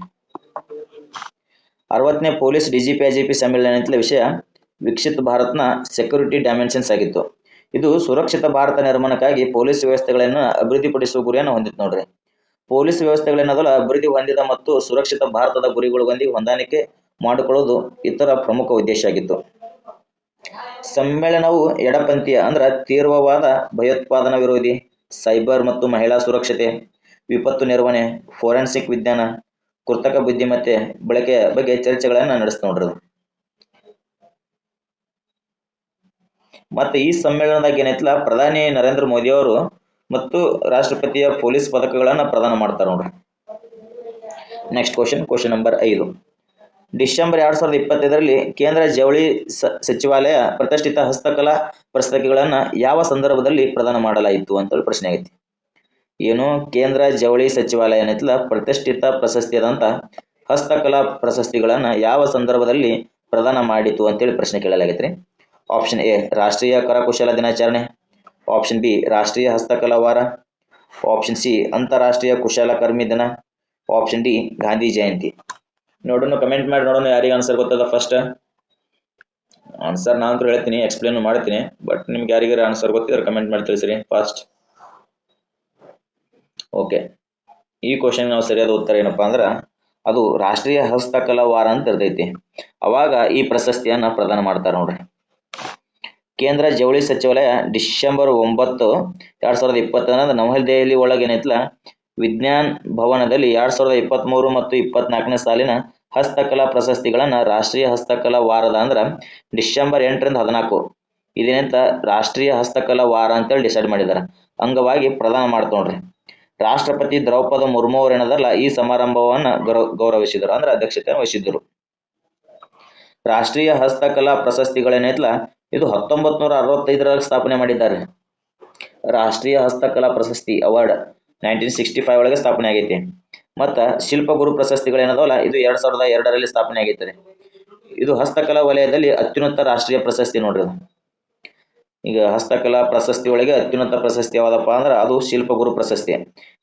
60ನೇ ಪೊಲೀಸ್ DGP IGP ಸಮ್ಮೇಳನ ಐತಲ್ಲ ವಿಷಯ ವಿಕಸಿತ್ ಭಾರತ್ನ ಸೆಕ್ಯೂರಿಟಿ ಡೈಮೆನ್ಷನ್ಸ್ ಆಗಿತ್ತು. ಇದು ಸುರಕ್ಷಿತ ಭಾರತ ನಿರ್ಮಾಣಕ್ಕಾಗಿ ಪೊಲೀಸ್ ವ್ಯವಸ್ಥೆಗಳನ್ನು ಅಭಿವೃದ್ಧಿಪಡಿಸುವ ಗುರಿಯನ್ನು ಹೊಂದಿತ್ತು ನೋಡ್ರಿ. ಪೊಲೀಸ್ ವ್ಯವಸ್ಥೆಗಳೇನದಲ್ಲ ಅಭಿವೃದ್ಧಿ ಹೊಂದಿದ ಮತ್ತು ಸುರಕ್ಷಿತ ಭಾರತದ ಗುರಿಗಳೊಂದಿಗೆ ಹೊಂದಾಣಿಕೆ ಮಾಡಿಕೊಳ್ಳುವುದು ಇತರ ಪ್ರಮುಖ ಉದ್ದೇಶ ಆಗಿತ್ತು. ಸಮ್ಮೇಳನವು ಎಡಪಂಥೀಯ ಅಂದ್ರೆ ತೀವ್ರವಾದ ಭಯೋತ್ಪಾದನಾ ವಿರೋಧಿ ಸೈಬರ್ ಮತ್ತು ಮಹಿಳಾ ಸುರಕ್ಷತೆ, ವಿಪತ್ತು ನಿರ್ವಹಣೆ, ಫೋರೆನ್ಸಿಕ್ ವಿಜ್ಞಾನ, ಕೃತಕ ಬುದ್ಧಿಮತ್ತೆ ಬಳಕೆಯ ಬಗ್ಗೆ ಚರ್ಚೆಗಳನ್ನು ನಡೆಸ್ತಾ ನೋಡ್ರಿ ಅದು. ಮತ್ತೆ ಈ ಸಮ್ಮೇಳನದಾಗ ಏನೈತಲ್ಲ ಪ್ರಧಾನಿ ನರೇಂದ್ರ ಮೋದಿ ಅವರು ಮತ್ತು ರಾಷ್ಟ್ರಪತಿಯ ಪೊಲೀಸ್ ಪದಕಗಳನ್ನು ಪ್ರದಾನ ಮಾಡ್ತಾರೆ ನೋಡ್ರಿ. Next question number 5. ಡಿಸೆಂಬರ್ 2025ರಲ್ಲಿ ಕೇಂದ್ರ ಜವಳಿ ಸಚಿವಾಲಯ ಪ್ರತಿಷ್ಠಿತ ಹಸ್ತಕಲಾ ಪ್ರಶಸ್ತಿಗಳನ್ನು ಯಾವ ಸಂದರ್ಭದಲ್ಲಿ ಪ್ರದಾನ ಮಾಡಲಾಯಿತು ಅಂತ ಪ್ರಶ್ನೆ ಆಗೈತಿ. ಏನು ಕೇಂದ್ರ ಜವಳಿ ಸಚಿವಾಲಯ ಏನೈತಲ್ಲ ಪ್ರತಿಷ್ಠಿತ ಪ್ರಶಸ್ತಿಯಾದಂಥ ಹಸ್ತಕಲಾ ಪ್ರಶಸ್ತಿಗಳನ್ನು ಯಾವ ಸಂದರ್ಭದಲ್ಲಿ ಪ್ರದಾನ ಮಾಡಿತು ಅಂತೇಳಿ ಪ್ರಶ್ನೆ ಕೇಳಲಾಗೈತ್ರಿ. ಆಪ್ಷನ್ ಎ ರಾಷ್ಟ್ರೀಯ ಕರಕುಶಲ ದಿನಾಚರಣೆ, ಆಪ್ಷನ್ ಬಿ ರಾಷ್ಟ್ರೀಯ ಹಸ್ತಕಲಾ ವಾರ, ಆಪ್ಷನ್ ಸಿ ಅಂತಾರಾಷ್ಟ್ರೀಯ ಕುಶಲಕರ್ಮಿ ದಿನ, ಆಪ್ಷನ್ ಡಿ ಗಾಂಧಿ ಜಯಂತಿ. ನೋಡೋಣ, ಕಮೆಂಟ್ ಮಾಡಿ ನೋಡೋಣ ಯಾರಿಗೆ ಆನ್ಸರ್ ಗೊತ್ತದ. ಫಸ್ಟ್ ಆನ್ಸರ್ ನಾನು ಹೇಳ್ತೀನಿ, ಎಕ್ಸ್ಪ್ಲೇನ್ ಮಾಡ್ತೀನಿ, ಬಟ್ ನಿಮ್ಗೆ ಯಾರಿಗಾರ ಆನ್ಸರ್ ಗೊತ್ತಿದ್ರೆ ಕಮೆಂಟ್ ಮಾಡಿ ತಿಳಿಸ್ರಿ ಫಾಸ್ಟ್. ಓಕೆ, ಈ ಕ್ವಶನ್ ನಾವು ಸರಿಯಾದ ಉತ್ತರ ಏನಪ್ಪಾ ಅಂದ್ರೆ ಅದು ರಾಷ್ಟ್ರೀಯ ಹಸ್ತಕಲಾ ವಾರ ಅಂತ ಇರ್ತೈತಿ. ಅವಾಗ ಈ ಪ್ರಶಸ್ತಿಯನ್ನ ಪ್ರದಾನ ಮಾಡ್ತಾರೆ ನೋಡ್ರಿ. ಕೇಂದ್ರ ಜವಳಿ ಸಚಿವಾಲಯ ಡಿಸೆಂಬರ್ 9, 2020 ನವದೆಹಲಿ ಒಳಗೆ ಏನೈತಲ್ಲ ವಿಜ್ಞಾನ್ ಭವನದಲ್ಲಿ 2023 ಮತ್ತು 24ನೇ ಸಾಲಿನ ಹಸ್ತಕಲಾ ಪ್ರಶಸ್ತಿಗಳನ್ನ ರಾಷ್ಟ್ರೀಯ ಹಸ್ತಕಲಾ ವಾರದ ಅಂದ್ರೆ ಡಿಸೆಂಬರ್ 8ರಿಂದ 14 ಇದೇನಂತ ರಾಷ್ಟ್ರೀಯ ಹಸ್ತಕಲಾ ವಾರ ಅಂತೇಳಿ ಡಿಸೈಡ್ ಮಾಡಿದ್ದಾರೆ. ಅಂಗವಾಗಿ ಪ್ರದಾನ ಮಾಡ್ತಾ ನೋಡ್ರಿ. ರಾಷ್ಟ್ರಪತಿ ದ್ರೌಪದಿ ಮುರ್ಮು ಅವರು ಏನದಲ್ಲ ಈ ಸಮಾರಂಭವನ್ನ ಗೌರವಿಸಿದರು, ಅಂದ್ರೆ ಅಧ್ಯಕ್ಷತೆ ವಹಿಸಿದ್ದರು. ರಾಷ್ಟ್ರೀಯ ಹಸ್ತಕಲಾ ಪ್ರಶಸ್ತಿಗಳೇನೈತಲ್ಲ ಇದು 1965ರಲ್ಲಿ ಸ್ಥಾಪನೆ ಮಾಡಿದ್ದಾರೆ. ರಾಷ್ಟ್ರೀಯ ಹಸ್ತಕಲಾ ಪ್ರಶಸ್ತಿ ಅವಾರ್ಡ್ 1965 ಒಳಗೆ ಸ್ಥಾಪನೆ ಆಗೈತಿ. ಮತ್ತ ಶಿಲ್ಪಗುರು ಪ್ರಶಸ್ತಿಗಳೇನದವಲ್ಲ ಇದು 2002ರಲ್ಲಿ ಸ್ಥಾಪನೆ ಆಗೈತೆ. ಇದು ಹಸ್ತಕಲಾ ವಲಯದಲ್ಲಿ ಅತ್ಯುನ್ನತ ರಾಷ್ಟ್ರೀಯ ಪ್ರಶಸ್ತಿ ನೋಡ್ರಿ. ಈಗ ಹಸ್ತಕಲಾ ಪ್ರಶಸ್ತಿ ಒಳಗೆ ಅತ್ಯುನ್ನತ ಪ್ರಶಸ್ತಿ ಯಾವ್ದಪ್ಪ ಅಂದ್ರೆ ಅದು ಶಿಲ್ಪಗುರು ಪ್ರಶಸ್ತಿ.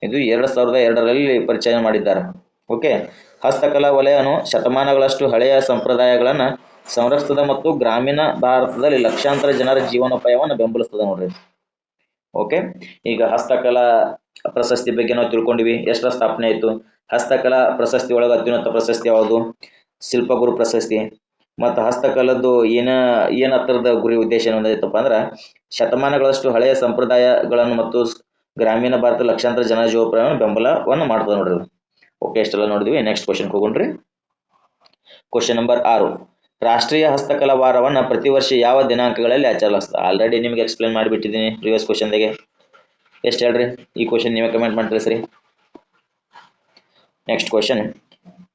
ಇದು 2002ರಲ್ಲಿ ಪರಿಚಯ ಮಾಡಿದ್ದಾರೆ. ಓಕೆ, ಹಸ್ತಕಲಾ ವಲಯನು ಶತಮಾನಗಳಷ್ಟು ಹಳೆಯ ಸಂಪ್ರದಾಯಗಳನ್ನ ಸಂರಕ್ಷಿಸದ ಮತ್ತು ಗ್ರಾಮೀಣ ಭಾರತದಲ್ಲಿ ಲಕ್ಷಾಂತರ ಜನರ ಜೀವನೋಪಾಯವನ್ನು ಬೆಂಬಲಿಸ್ತದೆ ನೋಡ್ರಿ. ಓಕೆ, ಈಗ ಹಸ್ತಕಲಾ ಪ್ರಶಸ್ತಿ ಬಗ್ಗೆ ನಾವು ತಿಳ್ಕೊಂಡಿವಿ. ಎಷ್ಟರ ಸ್ಥಾಪನೆ ಆಯಿತು, ಹಸ್ತಕಲಾ ಪ್ರಶಸ್ತಿ ಒಳಗೆ ಅತ್ಯುನ್ನತ ಪ್ರಶಸ್ತಿ ಯಾವುದು ಶಿಲ್ಪಗುರು ಪ್ರಶಸ್ತಿ. ಮತ್ತು ಹಸ್ತಕಲದ್ದು ಏನ ಹತ್ರದ ಗುರಿ ಉದ್ದೇಶ ಏನೈತಪ್ಪ ಅಂದ್ರೆ ಶತಮಾನಗಳಷ್ಟು ಹಳೆಯ ಸಂಪ್ರದಾಯಗಳನ್ನು ಮತ್ತು ಗ್ರಾಮೀಣ ಭಾರತ ಲಕ್ಷಾಂತರ ಜನ ಜೀವನೋಪಾಯವನ್ನು ಬೆಂಬಲವನ್ನು ಮಾಡ್ತದೆ ನೋಡ್ರಿ. ಓಕೆ, ಇಷ್ಟೆಲ್ಲ ನೋಡಿದ್ವಿ. ನೆಕ್ಸ್ಟ್ ಕ್ವಶನ್ ಹೋಗೋಣ್ರಿ. Question number 6. ರಾಷ್ಟ್ರೀಯ ಹಸ್ತಕಲಾ ವಾರವನ್ನು ಪ್ರತಿ ವರ್ಷ ಯಾವ ದಿನಾಂಕಗಳಲ್ಲಿ ಆಚರಿಸಲಾಗ್ತದೆ? ಆಲ್ರೆಡಿ ನಿಮ್ಗೆ ಎಕ್ಸ್ಪ್ಲೇನ್ ಮಾಡಿಬಿಟ್ಟಿದ್ದೀನಿ ಪ್ರಿವಿಯಸ್ ಕ್ವಶನ್ದಾಗೆ. ಎಷ್ಟು ಹೇಳ್ರಿ, ಈ ಕ್ವಶನ್ ನೀವೇ ಕಮೆಂಟ್ ಮಾಡಿ ತಿಳಿಸ್ರಿ. ನೆಕ್ಸ್ಟ್ ಕ್ವಶನ್,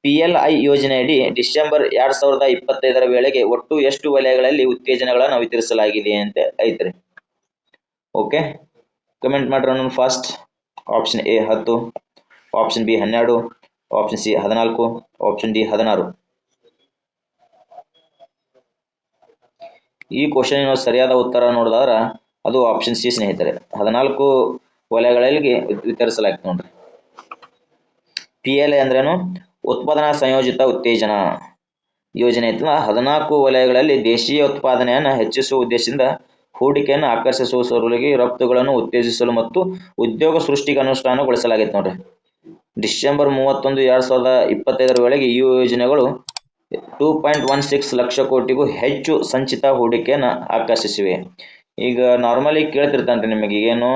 PLI ಯೋಜನೆಯಡಿ ಡಿಸೆಂಬರ್ 2025 ವೇಳೆಗೆ ಒಟ್ಟು ಎಷ್ಟು ವಲಯಗಳಲ್ಲಿ ಉತ್ತೇಜನಗಳನ್ನು ವಿತರಿಸಲಾಗಿದೆ ಅಂತ ಐತ್ರಿ. ಓಕೆ, ಕಮೆಂಟ್ ಮಾಡ್ರಿ ನಾನು fast. Option A 10, option B 12, option C 14, option D 16. ಈ ಕ್ವಶನ್ ಸರಿಯಾದ ಉತ್ತರ ನೋಡಿದ್ರೆ ಅದು ಆಪ್ಷನ್ ಸಿ ಸ್ನೇಹಿತರೆ, 14 ವಲಯಗಳಿಗೆ ವಿತರಿಸಲಾಗ್ತದೆ ನೋಡ್ರಿ. PLI ಅಂದ್ರೇನು? ಉತ್ಪಾದನಾ ಸಂಯೋಜಿತ ಉತ್ತೇಜನ ಯೋಜನೆ ಐತಲ್ಲ, 14 ವಲಯಗಳಲ್ಲಿ ದೇಶೀಯ ಉತ್ಪಾದನೆಯನ್ನು ಹೆಚ್ಚಿಸುವ ಉದ್ದೇಶದಿಂದ ಹೂಡಿಕೆಯನ್ನು ಆಕರ್ಷಿಸುವ ಸಲುವಾಗಿ ರಫ್ತುಗಳನ್ನು ಉತ್ತೇಜಿಸಲು ಮತ್ತು ಉದ್ಯೋಗ ಸೃಷ್ಟಿಗೆ ಅನುಷ್ಠಾನಗೊಳಿಸಲಾಗಿತ್ತು ನೋಡ್ರಿ. ಡಿಸೆಂಬರ್ 31, 2025 ವೇಳೆಗೆ ಈ ಯೋಜನೆಗಳು 2.16 ಲಕ್ಷ ಕೋಟಿಗೂ ಹೆಚ್ಚು ಸಂಚಿತ ಹೂಡಿಕೆಯನ್ನು ಆಕರ್ಷಿಸಿವೆ. ಈಗ ನಾರ್ಮಲಿ ಕೇಳ್ತಿರ್ತಾನ್ರಿ ನಿಮಗೆ ಏನು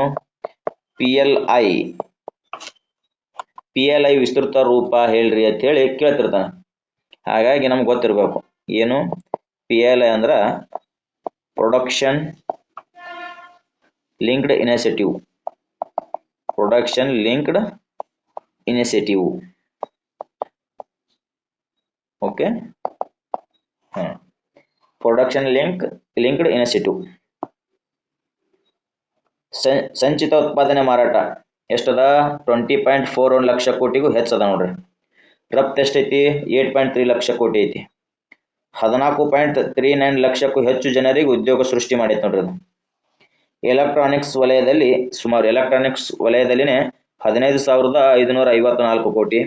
PLI ವಿಸ್ತೃತ ರೂಪ ಹೇಳ್ರಿ ಅಂತ ಹೇಳಿ ಕೇಳ್ತಿರ್ತಾನೆ. ಹಾಗಾಗಿ ನಮ್ಗೆ ಗೊತ್ತಿರಬೇಕು ಏನು PLI ಅಂದ್ರ production linked initiative. Okay, production linked initiative. ಸಂಚಿತ ಉತ್ಪಾದನೆ ಮಾರಾಟ ಎಷ್ಟದ? 20.41 ಲಕ್ಷ ಕೋಟಿಗೂ ಹೆಚ್ಚದ ನೋಡ್ರಿ. ರಫ್ತು ಎಷ್ಟೈತಿ? 8.3 ಲಕ್ಷ ಕೋಟಿ ಐತಿ. 14.39 ಲಕ್ಷಕ್ಕೂ ಹೆಚ್ಚು ಜನರಿಗೆ ಉದ್ಯೋಗ ಸೃಷ್ಟಿ ಮಾಡೈತೆ ನೋಡ್ರಿ ಅದು. ಎಲೆಕ್ಟ್ರಾನಿಕ್ಸ್ ವಲಯದಲ್ಲಿನೇ 15,554 ಕೋಟಿ.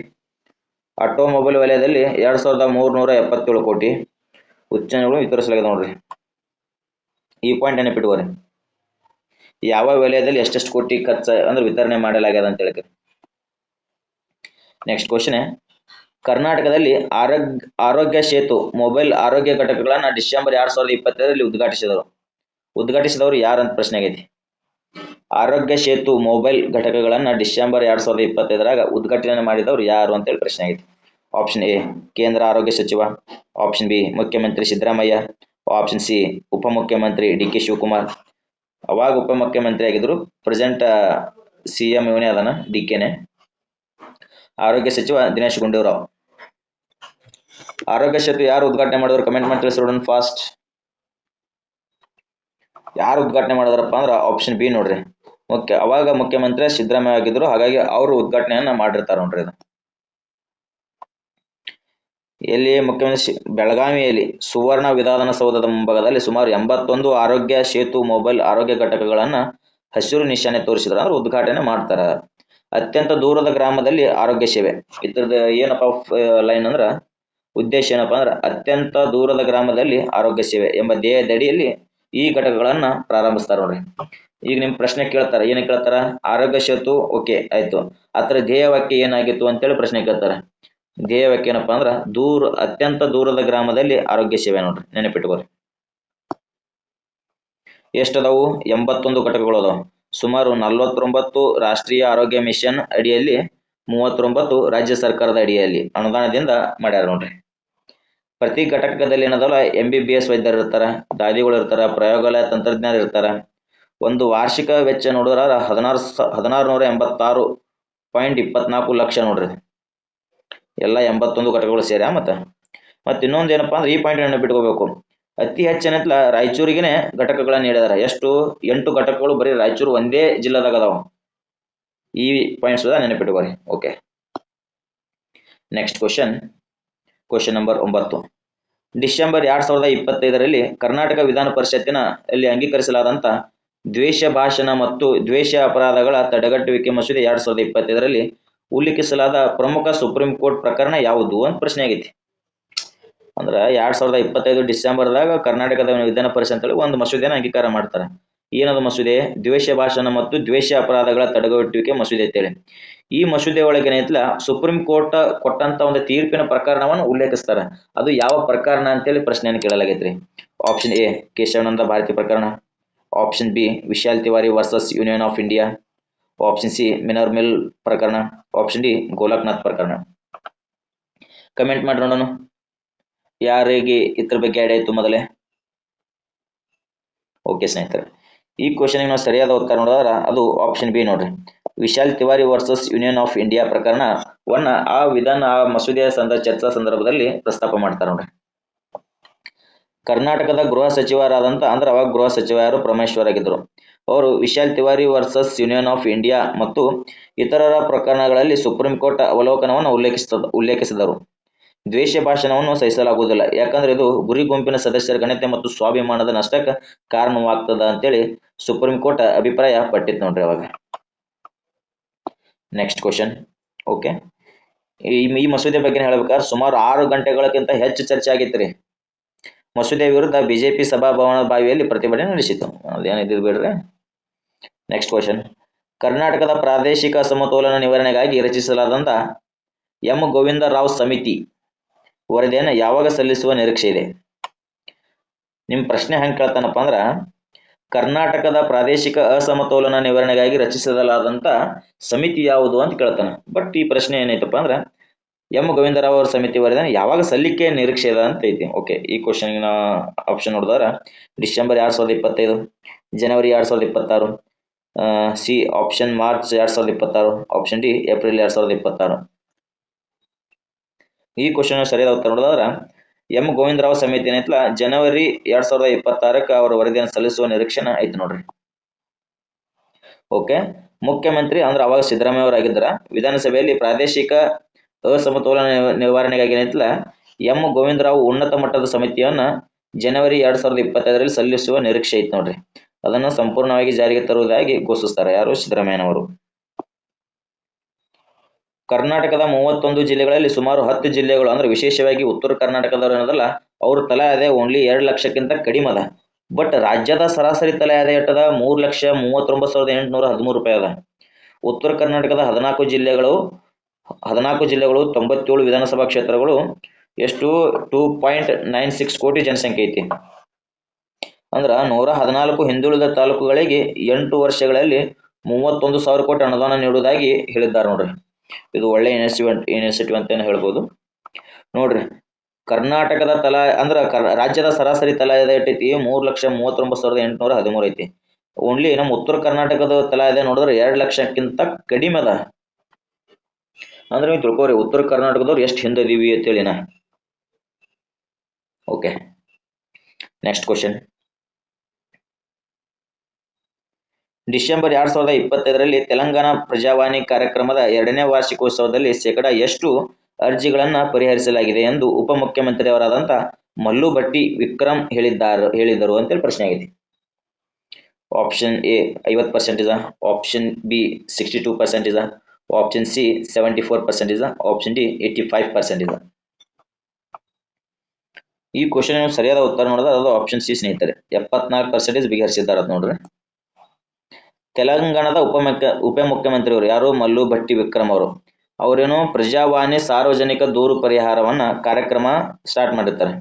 ಆಟೋಮೊಬೈಲ್ ವಲಯದಲ್ಲಿ 2,377 ಕೋಟಿ ಉತ್ತೇಜನಗಳು ವಿತರಿಸಲಾಗಿದೆ ನೋಡ್ರಿ. ಈ ಪಾಯಿಂಟ್ ನೆನಪಿಟ್ಕೋರಿ, ಯಾವ ವಲಯದಲ್ಲಿ ಎಷ್ಟೆಷ್ಟು ಕೋಟಿ ಖರ್ಚು ಅಂದ್ರೆ ವಿತರಣೆ ಮಾಡಲಾಗ್ಯದ ಅಂತ ಹೇಳಿ. ನೆಕ್ಸ್ಟ್ ಕ್ವಶನ್, ಕರ್ನಾಟಕದಲ್ಲಿ ಆರೋಗ್ಯ ಸೇತು ಮೊಬೈಲ್ ಆರೋಗ್ಯ ಘಟಕಗಳನ್ನ ಡಿಸೆಂಬರ್ 2025 ಉದ್ಘಾಟಿಸಿದವರು ಯಾರು ಅಂತ ಪ್ರಶ್ನೆ ಆಗೈತಿ. ಆರೋಗ್ಯ ಸೇತು ಮೊಬೈಲ್ ಘಟಕಗಳನ್ನು ಡಿಸೆಂಬರ್ 2025 ಉದ್ಘಾಟನೆ ಮಾಡಿದವರು ಯಾರು ಅಂತೇಳಿ ಪ್ರಶ್ನೆ ಆಗಿದೆ. ಆಪ್ಷನ್ ಎ ಕೇಂದ್ರ ಆರೋಗ್ಯ ಸಚಿವ, ಆಪ್ಷನ್ ಬಿ ಮುಖ್ಯಮಂತ್ರಿ ಸಿದ್ದರಾಮಯ್ಯ, ಆಪ್ಷನ್ ಸಿ ಉಪಮುಖ್ಯಮಂತ್ರಿ ಡಿ.ಕೆ. ಶಿವಕುಮಾರ್. ಅವಾಗ ಉಪಮುಖ್ಯಮಂತ್ರಿ ಆಗಿದ್ರು, ಪ್ರೆಸೆಂಟ್ CM ಇವನೇ ಅದನ್ನ, ಡಿ.ಕೆನೆ. ಆರೋಗ್ಯ ಸಚಿವ ದಿನೇಶ್ ಗುಂಡೂರಾವ್. ಆರೋಗ್ಯ ಸೇತು ಯಾರು ಉದ್ಘಾಟನೆ ಮಾಡಿದ್ರು ಕಮೆಂಟ್ ಮಾಡಿ ತಿಳಿಸಿ ಫಾಸ್ಟ್. ಯಾರು ಉದ್ಘಾಟನೆ ಮಾಡಿದ್ರಪ್ಪ ಅಂದ್ರೆ ಆಪ್ಷನ್ ಬಿ ನೋಡ್ರಿ, ಅವಾಗ ಮುಖ್ಯಮಂತ್ರಿ ಸಿದ್ದರಾಮಯ್ಯ ಆಗಿದ್ರು, ಹಾಗಾಗಿ ಅವರು ಉದ್ಘಾಟನೆಯನ್ನ ಮಾಡಿರ್ತಾರ ನೋಡ್ರಿ. ಇದು ಎಲ್ಲಿ ಮುಖ್ಯಮಂತ್ರಿ ಬೆಳಗಾವಿಯಲ್ಲಿ ಸುವರ್ಣ ವಿಧಾನಸೌಧದ ಮುಂಭಾಗದಲ್ಲಿ ಸುಮಾರು 81 ಆರೋಗ್ಯ ಸೇತು ಮೊಬೈಲ್ ಆರೋಗ್ಯ ಘಟಕಗಳನ್ನ ಹಸಿರು ನಿಶಾನೆ ತೋರಿಸಿದ್ರ ಅಂದ್ರೆ ಉದ್ಘಾಟನೆ ಮಾಡ್ತಾರ. ಅತ್ಯಂತ ದೂರದ ಗ್ರಾಮದಲ್ಲಿ ಆರೋಗ್ಯ ಸೇವೆ. ಇದ್ರದ್ದು ಏನಪ್ಪ ಲೈನ್ ಅಂದ್ರ ಉದ್ದೇಶ ಏನಪ್ಪಾ ಅಂದ್ರೆ ಅತ್ಯಂತ ದೂರದ ಗ್ರಾಮದಲ್ಲಿ ಆರೋಗ್ಯ ಸೇವೆ ಎಂಬ ಧ್ಯೇಯದಡಿಯಲ್ಲಿ ಈ ಘಟಕಗಳನ್ನ ಪ್ರಾರಂಭಿಸ್ತಾರ ನೋಡ್ರಿ. ಈಗ ನಿಮ್ ಪ್ರಶ್ನೆ ಕೇಳ್ತಾರ, ಏನ್ ಕೇಳ್ತಾರ? ಆರೋಗ್ಯ ಸೇತು ಓಕೆ ಆಯ್ತು, ಅದ್ರ ಧ್ಯೇಯ ವಾಕ್ಯ ಏನಾಗಿತ್ತು ಅಂತೇಳಿ ಪ್ರಶ್ನೆ ಕೇಳ್ತಾರ. ಧ್ಯೇಯ ವಾಕ್ಯ ಏನಪ್ಪಾ ಅಂದ್ರ ಅತ್ಯಂತ ದೂರದ ಗ್ರಾಮದಲ್ಲಿ ಆರೋಗ್ಯ ಸೇವೆ ನೋಡ್ರಿ, ನೆನಪಿಟ್ಕೋರಿ. ಎಷ್ಟದಾವು? 81 ಘಟಕಗಳು ಅದಾವ. ಸುಮಾರು 49 ರಾಷ್ಟ್ರೀಯ ಆರೋಗ್ಯ ಮಿಷನ್ ಅಡಿಯಲ್ಲಿ, 39 ರಾಜ್ಯ ಸರ್ಕಾರದ ಅಡಿಯಲ್ಲಿ ಅನುದಾನದಿಂದ ಮಾಡ್ಯಾರ ನೋಡ್ರಿ. ಪ್ರತಿ ಘಟಕದಲ್ಲಿ ಏನದಲ್ಲ MBBS ವೈದ್ಯರು ಇರ್ತಾರ, ದಾದಿಗಳು ಇರ್ತಾರ, ಪ್ರಯೋಗಾಲಯ ತಂತ್ರಜ್ಞರು ಇರ್ತಾರ. ಒಂದು ವಾರ್ಷಿಕ ವೆಚ್ಚ ನೋಡಿದ್ರ 1686.24 ಲಕ್ಷ ನೋಡ್ರಿ. ಎಲ್ಲ 81 ಘಟಕಗಳು ಸೇರ್ಯ. ಮತ್ತೆ ಇನ್ನೊಂದು ಏನಪ್ಪಾ ಅಂದ್ರೆ ಈ ಪಾಯಿಂಟ್ ನೆನಪಿಟ್ಕೋಬೇಕು, ಅತಿ ಹೆಚ್ಚಿನ ರಾಯಚೂರಿಗೆನೆ ಘಟಕಗಳನ್ನ ನೀಡಿದಾರೆ. ಎಷ್ಟು? 8 ಘಟಕಗಳು ಬರೀ ರಾಯಚೂರು ಒಂದೇ ಜಿಲ್ಲೆದಾಗ ಅದಾವ. ಈ ಪಾಯಿಂಟ್ಸ್ ನೆನಪಿಟ್ಕೋರಿ. Okay, next question number 9. December 2025 Karnataka ವಿಧಾನ ಪರಿಷತ್ತಿನ ಅಲ್ಲಿ ಅಂಗೀಕರಿಸಲಾದಂತ ದ್ವೇಷ ಭಾಷಣ ಮತ್ತು ದ್ವೇಷ ಅಪರಾಧಗಳ ತಡೆಗಟ್ಟುವಿಕೆ ಮಸೂದೆ 2025 ಉಲ್ಲೇಖಿಸಲಾದ ಪ್ರಮುಖ ಸುಪ್ರೀಂ ಕೋರ್ಟ್ ಪ್ರಕರಣ ಯಾವುದು ಅಂತ ಪ್ರಶ್ನೆ ಆಗೈತಿ. ಅಂದ್ರ 2025 ಡಿಸೆಂಬರ್ದಾಗ ಕರ್ನಾಟಕದ ವಿಧಾನ ಪರಿಷತ್ತಲ್ಲಿ ಒಂದು ಮಸೂದೆನ ಅಂಗೀಕಾರ ಮಾಡ್ತಾರೆ. ಏನದು ಮಸೂದೆ? ದ್ವೇಷ ಭಾಷಣ ಮತ್ತು ದ್ವೇಷ ಅಪರಾಧಗಳ ತಡೆಗಟ್ಟುವಿಕೆ ಮಸೂದೆ ಅಂತೇಳಿ. ಈ ಮಸೂದೆ ಒಳಗೆ ಏನೈತಿಲ್ಲ, ಸುಪ್ರೀಂ ಕೋರ್ಟ್ ಕೊಟ್ಟಂತ ಒಂದು ತೀರ್ಪಿನ ಪ್ರಕರಣವನ್ನು ಉಲ್ಲೇಖಿಸ್ತಾರೆ. ಅದು ಯಾವ ಪ್ರಕರಣ ಅಂತೇಳಿ ಪ್ರಶ್ನೆಯನ್ನು ಕೇಳಲಾಗೈತ್ರಿ. ಆಪ್ಷನ್ ಎ ಕೇಶವಾನಂದ ಭಾರತಿ ಪ್ರಕರಣ, option B Vishal Tiwari versus union of India, option C Minerva Mill ಪ್ರಕರಣ, ಆಪ್ಷನ್ ಡಿ ಗೋಲಕ್ನಾಥ್ ಪ್ರಕರಣ. ಕಮೆಂಟ್ ಮಾಡಿ ನೋಡೋಣ ಯಾರಿಗೆ ಇದ್ರ ಬಗ್ಗೆ ಐಡಿಯಾ ಇತ್ತು ಮೊದಲೇ. ಓಕೆ ಸ್ನೇಹಿತರೆ, ಈ ಕ್ವಶನ್ ನಾವು ಸರಿಯಾದ ಉತ್ತರ ನೋಡಿದ್ರೆ ಅದು ಆಪ್ಷನ್ ಬಿ ನೋಡ್ರಿ, Vishal Tiwari versus union of India ಪ್ರಕರಣವನ್ನ ಆ ಮಸೂದೆಯ ಚರ್ಚಾ ಸಂದರ್ಭದಲ್ಲಿ ಪ್ರಸ್ತಾಪ ಮಾಡ್ತಾರೆ ನೋಡ್ರಿ. ಕರ್ನಾಟಕದ ಗೃಹ ಸಚಿವರಾದಂತ ಅವಾಗ ಗೃಹ ಸಚಿವ ಯಾರು? ಪರಮೇಶ್ವರ್ ಆಗಿದ್ರು. ಅವರು Vishal Tiwari versus union of India ಮತ್ತು ಇತರರ ಪ್ರಕರಣಗಳಲ್ಲಿ ಸುಪ್ರೀಂ ಕೋರ್ಟ್ ಅವಲೋಕನವನ್ನು ಉಲ್ಲೇಖಿಸಿದರು. ದ್ವೇಷ ಭಾಷಣವನ್ನು ಸಹಿಸಲಾಗುವುದಿಲ್ಲ, ಯಾಕಂದ್ರೆ ಇದು ಗುರಿ ಗುಂಪಿನ ಸದಸ್ಯರ ಘನತೆ ಮತ್ತು ಸ್ವಾಭಿಮಾನದ ನಷ್ಟಕ್ಕೆ ಕಾರಣವಾಗ್ತದ ಅಂತೇಳಿ ಸುಪ್ರೀಂ ಕೋರ್ಟ್ ಅಭಿಪ್ರಾಯ ಪಟ್ಟಿತ್ತು ನೋಡ್ರಿ ಅವಾಗ. Next question. ಓಕೆ, ಈ ಮಸೂದೆ ಬಗ್ಗೆ ಹೇಳ್ಬೇಕಾದ್ರೆ ಸುಮಾರು 6 ಗಂಟೆಗಳಕ್ಕಿಂತ ಹೆಚ್ಚು ಚರ್ಚೆ ಆಗಿತ್ರಿ. ಮಸೂದೆ ವಿರುದ್ಧ ಬಿಜೆಪಿ ಸಭಾಭವನದ ಬಾವಿಯಲ್ಲಿ ಪ್ರತಿಭಟನೆ ನಡೆಸಿತು. ಅದೇನಿದ್ದು ಬಿಡ್ರಿ. Next question. ಕರ್ನಾಟಕದ ಪ್ರಾದೇಶಿಕ ಅಸಮತೋಲನ ನಿವಾರಣೆಗಾಗಿ ರಚಿಸಲಾದಂತ ಎಂ ಗೋವಿಂದರಾವ್ ಸಮಿತಿ ವರದಿಯನ್ನು ಯಾವಾಗ ಸಲ್ಲಿಸುವ ನಿರೀಕ್ಷೆ ಇದೆ? ನಿಮ್ ಪ್ರಶ್ನೆ ಹೆಂಗ್ ಕೇಳ್ತಾನಪ್ಪ ಅಂದ್ರ, ಕರ್ನಾಟಕದ ಪ್ರಾದೇಶಿಕ ಅಸಮತೋಲನ ನಿವಾರಣೆಗಾಗಿ ರಚಿಸಲಾದಂತ ಸಮಿತಿ ಯಾವುದು ಅಂತ ಕೇಳ್ತಾನೆ. ಬಟ್ ಈ ಪ್ರಶ್ನೆ ಏನೈತಪ್ಪ ಅಂದ್ರ ಎಂ ಗೋವಿಂದರಾವ್ ಅವರ ಸಮಿತಿ ವರದಿಯನ್ನು ಯಾವಾಗ ಸಲ್ಲಿಕೆ ನಿರೀಕ್ಷೆ ಇದೆ ಅಂತ ಐತಿ. ಓಕೆ, ಈ ಕ್ವಶನ್ ಆಪ್ಷನ್ ನೋಡಿದ್ರ ಡಿಸೆಂಬರ್ 2025, ಜನವರಿ 2026, C option March 2026, option D April 2026. ಈ ಕ್ವಶನ್ ಸರಿಯಾದ ಉತ್ತರ ನೋಡಿದ್ರ ಎಂ ಗೋವಿಂದರಾವ್ ಸಮಿತಿ ಏನೈತಲ್ಲ ಜನವರಿ 2026 ಅವರ ವರದಿಯನ್ನು ಸಲ್ಲಿಸುವ ನಿರೀಕ್ಷೆ ಐತಿ ನೋಡ್ರಿ. ಓಕೆ, ಮುಖ್ಯಮಂತ್ರಿ ಅಂದ್ರೆ ಅವಾಗ ಸಿದ್ದರಾಮಯ್ಯ ಅವರಾಗಿದ್ದರ. ವಿಧಾನಸಭೆಯಲ್ಲಿ ಪ್ರಾದೇಶಿಕ ಅಸಮತೋಲನ ನಿವಾರಣೆಗಾಗಿ ಏನೈತಲ್ಲ ಎಂ ಗೋವಿಂದರಾವ್ ಉನ್ನತ ಮಟ್ಟದ ಸಮಿತಿಯನ್ನ ಜನವರಿ 2025 ಸಲ್ಲಿಸುವ ನಿರೀಕ್ಷೆ ಐತಿ ನೋಡ್ರಿ. ಅದನ್ನು ಸಂಪೂರ್ಣವಾಗಿ ಜಾರಿಗೆ ತರುವುದಾಗಿ ಘೋಷಿಸ್ತಾರೆ ಯಾರು? ಸಿದ್ದರಾಮಯ್ಯನವರು. ಕರ್ನಾಟಕದ 31 ಜಿಲ್ಲೆಗಳಲ್ಲಿ ಸುಮಾರು 10 ಜಿಲ್ಲೆಗಳು ಅಂದ್ರೆ ವಿಶೇಷವಾಗಿ ಉತ್ತರ ಕರ್ನಾಟಕದವರು ಏನದಲ್ಲ ಅವ್ರ ತಲಾ ಆದಾಯ ಓನ್ಲಿ 2 ಲಕ್ಷಕ್ಕಿಂತ ಕಡಿಮೆ ಅದ. ಬಟ್ ರಾಜ್ಯದ ಸರಾಸರಿ ತಲಾ ಆದಾಯ ಎಷ್ಟದ? 3,39,813 ರೂಪಾಯಿ ಅದ. ಉತ್ತರ ಕರ್ನಾಟಕದ 14 ಜಿಲ್ಲೆಗಳು 97 ವಿಧಾನಸಭಾ ಕ್ಷೇತ್ರಗಳು ಎಷ್ಟು? 2.96 ಕೋಟಿ ಜನಸಂಖ್ಯೆ ಐತಿ. ಅಂದ್ರೆ 114 ಹಿಂದುಳಿದ ತಾಲೂಕುಗಳಿಗೆ 8 ವರ್ಷಗಳಲ್ಲಿ 31,000 ಕೋಟಿ ಅನುದಾನ ನೀಡುವುದಾಗಿ ಹೇಳಿದ್ದಾರೆ ನೋಡ್ರಿ. ಇದು ಒಳ್ಳೆ ಇನಿಷಿಯೇಟಿವ್ ಅಂತಾನೆ ಹೇಳ್ಬೋದು ನೋಡ್ರಿ. ಕರ್ನಾಟಕದ ರಾಜ್ಯದ ಸರಾಸರಿ ತಲಾದಾಯ ಎಷ್ಟೈತಿ? 3,39,813 ಐತಿ. ಓನ್ಲಿ ನಮ್ಮ ಉತ್ತರ ಕರ್ನಾಟಕದ ತಲಾದಾಯ ನೋಡಿದ್ರೆ 2 ಲಕ್ಷಕ್ಕಿಂತ ಕಡಿಮೆ ಅದ. ಅಂದ್ರೆ ನೀವು ತಿಳ್ಕೊರಿ ಉತ್ತರ ಕರ್ನಾಟಕದವ್ರು ಎಷ್ಟು ಹಿಂದದೀವಿ ಅಂತೇಳಿನ. Okay, next question. ಡಿಸೆಂಬರ್ 2025ರಲ್ಲಿ ತೆಲಂಗಾಣ ಪ್ರಜಾವಾಣಿ ಕಾರ್ಯಕ್ರಮದ 2ನೇ ವಾರ್ಷಿಕೋತ್ಸವದಲ್ಲಿ ಶೇಕಡ ಎಷ್ಟು ಅರ್ಜಿಗಳನ್ನ ಪರಿಹರಿಸಲಾಗಿದೆ ಎಂದು ಉಪಮುಖ್ಯಮಂತ್ರಿಯವರಾದಂಥ ಮಲ್ಲು ಭಟ್ಟಿ ವಿಕ್ರಮ್ ಹೇಳಿದರು ಅಂತೇಳಿ ಪ್ರಶ್ನೆ ಆಗಿದೆ. Option A 50%, option B 62%, option C 74%, option D 85%. ಈ ಕ್ವಶನ್ ಸರಿಯಾದ ಉತ್ತರ ನೋಡಿದ್ರೆ ಅದು ಆಪ್ಷನ್ ಸಿ ಸ್ನೇಹಿತರೆ, 74% ಬಗೆಹರಿಸಿದ್ದಾರೆ ಅದು ನೋಡ್ರಿ. ತೆಲಂಗಾಣದ ಉಪಮುಖ್ಯಮಂತ್ರಿಯವರು ಯಾರು? ಮಲ್ಲು ಭಟ್ಟಿ ವಿಕ್ರಮ್ ಅವರು. ಅವರೇನು ಪ್ರಜಾವಾಣಿ ಸಾರ್ವಜನಿಕ ದೂರು ಪರಿಹಾರವನ್ನ ಕಾರ್ಯಕ್ರಮ ಸ್ಟಾರ್ಟ್ ಮಾಡಿರ್ತಾರೆ.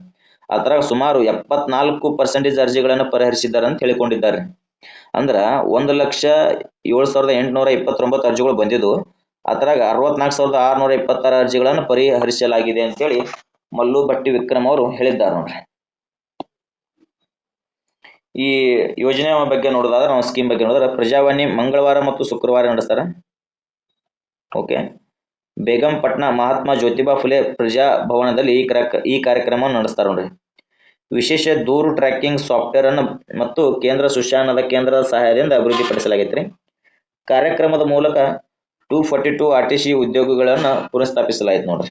ಅದರ ಸುಮಾರು 74% ಅರ್ಜಿಗಳನ್ನು ಪರಿಹರಿಸಿದ್ದಾರೆ ಅಂತ ಹೇಳಿಕೊಂಡಿದ್ದಾರೆ. ಅಂದ್ರ 1,07,829 ಅರ್ಜಿಗಳು ಬಂದಿದ್ದು, ಅದರಾಗ 64,626 ಅರ್ಜಿಗಳನ್ನು ಪರಿಹರಿಸಲಾಗಿದೆ ಅಂತೇಳಿ ಮಲ್ಲು ಭಟ್ಟಿ ವಿಕ್ರಮ್ ಅವರು ಹೇಳಿದ್ದಾರೆ ನೋಡ್ರಿ. ಈ ಯೋಜನೆ ಬಗ್ಗೆ ನೋಡೋದಾದ್ರೆ, ನಾವು ಸ್ಕೀಮ್ ಬಗ್ಗೆ ನೋಡಿದ್ರೆ, ಪ್ರಜಾವಾಣಿ ಮಂಗಳವಾರ ಮತ್ತು ಶುಕ್ರವಾರ ನಡೆಸ್ತಾರೆ. ಓಕೆ, ಬೇಗಂಪಟ್ನ ಮಹಾತ್ಮ ಜ್ಯೋತಿಬಾ ಫುಲೆ ಪ್ರಜಾಭವನದಲ್ಲಿ ಈ ಕಾರ್ಯಕ್ರಮವನ್ನು ನಡೆಸ್ತಾರೆ ನೋಡ್ರಿ. ವಿಶೇಷ ದೂರು ಟ್ರ್ಯಾಕಿಂಗ್ ಸಾಫ್ಟ್ವೇರ್ ಅನ್ನು ಮತ್ತು ಕೇಂದ್ರ ಸುಶಾಸನದ ಕೇಂದ್ರದ ಸಹಾಯದಿಂದ ಅಭಿವೃದ್ಧಿಪಡಿಸಲಾಗಿತ್ತು. ಕಾರ್ಯಕ್ರಮದ ಮೂಲಕ 242 RTC ಉದ್ಯೋಗಗಳನ್ನು ಪುನಃಸ್ಥಾಪಿಸಲಾಯಿತು ನೋಡ್ರಿ.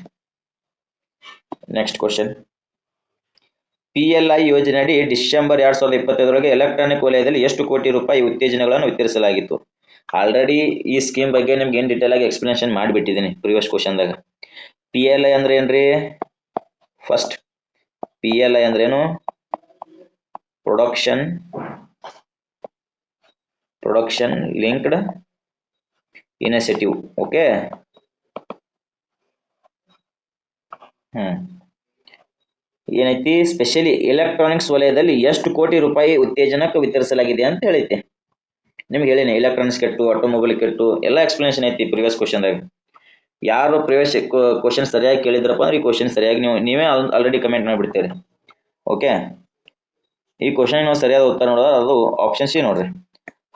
Next question. PLI ಯೋಜನೆಯಡಿ ಡಿಸೆಂಬರ್ 2025ರೊಳಗೆ ಎಲೆಕ್ಟ್ರಾನಿಕ್ ವಲಯದಲ್ಲಿ ಎಷ್ಟು ಕೋಟಿ ರೂಪಾಯಿ ಉತ್ತೇಜನಗಳನ್ನು ವಿತರಿಸಲಾಗಿತ್ತು? ಆಲ್ರೆಡಿ ಈ ಸ್ಕೀಮ್ ಬಗ್ಗೆ ನಿಮ್ಗೆ ಏನು ಡೀಟೇಲ್ ಆಗಿ ಎಕ್ಸ್ಪ್ಲನೇಷನ್ ಮಾಡಿಬಿಟ್ಟಿದ್ದೀನಿ ಪ್ರಿವಿಯಸ್ ಕ್ವಶನ್ದಾಗ. PLI ಅಂದ್ರೆ ಏನ್ರಿ? ಫಸ್ಟ್ PLI ಅಂದ್ರೇನು? Production linked initiative. ಓಕೆ, ಏನೈತಿ? ಸ್ಪೆಷಲಿ ಎಲೆಕ್ಟ್ರಾನಿಕ್ಸ್ ವಲಯದಲ್ಲಿ ಎಷ್ಟು ಕೋಟಿ ರೂಪಾಯಿ ಉತ್ತೇಜನಕ್ಕೆ ವಿತರಿಸಲಾಗಿದೆ ಅಂತ ಹೇಳೈತಿ. ನಿಮ್ಗೆ ಹೇಳಿನಿ, ಎಲೆಕ್ಟ್ರಾನಿಕ್ಸ್ ಕೆಟ್ಟು, ಆಟೋಮೊಬೈಲ್ ಕೆಟ್ಟು ಎಲ್ಲ ಎಕ್ಸ್ಪ್ಲನೇಷನ್ ಐತಿ ಪ್ರಿವಿಯಸ್ ಕ್ವಶನ್ದಾಗ. ಯಾರು ಪ್ರಿವಿಯಸ್ ಕ್ವಶನ್ ಸರಿಯಾಗಿ ಕೇಳಿದ್ರಪ್ಪ ಅಂದ್ರೆ ಈ ಕ್ವಶನ್ ಸರಿಯಾಗಿ ನೀವೇ ಆಲ್ರೆಡಿ ಕಮೆಂಟ್ ಮಾಡಿಬಿಡ್ತೀರಿ. ಓಕೆ, ಈ ಕ್ವಶನ್ ನಾವು ಸರಿಯಾದ ಉತ್ತರ ನೋಡಿದ್ರೆ ಅದು ಆಪ್ಷನ್ ಸಿ ನೋಡ್ರಿ.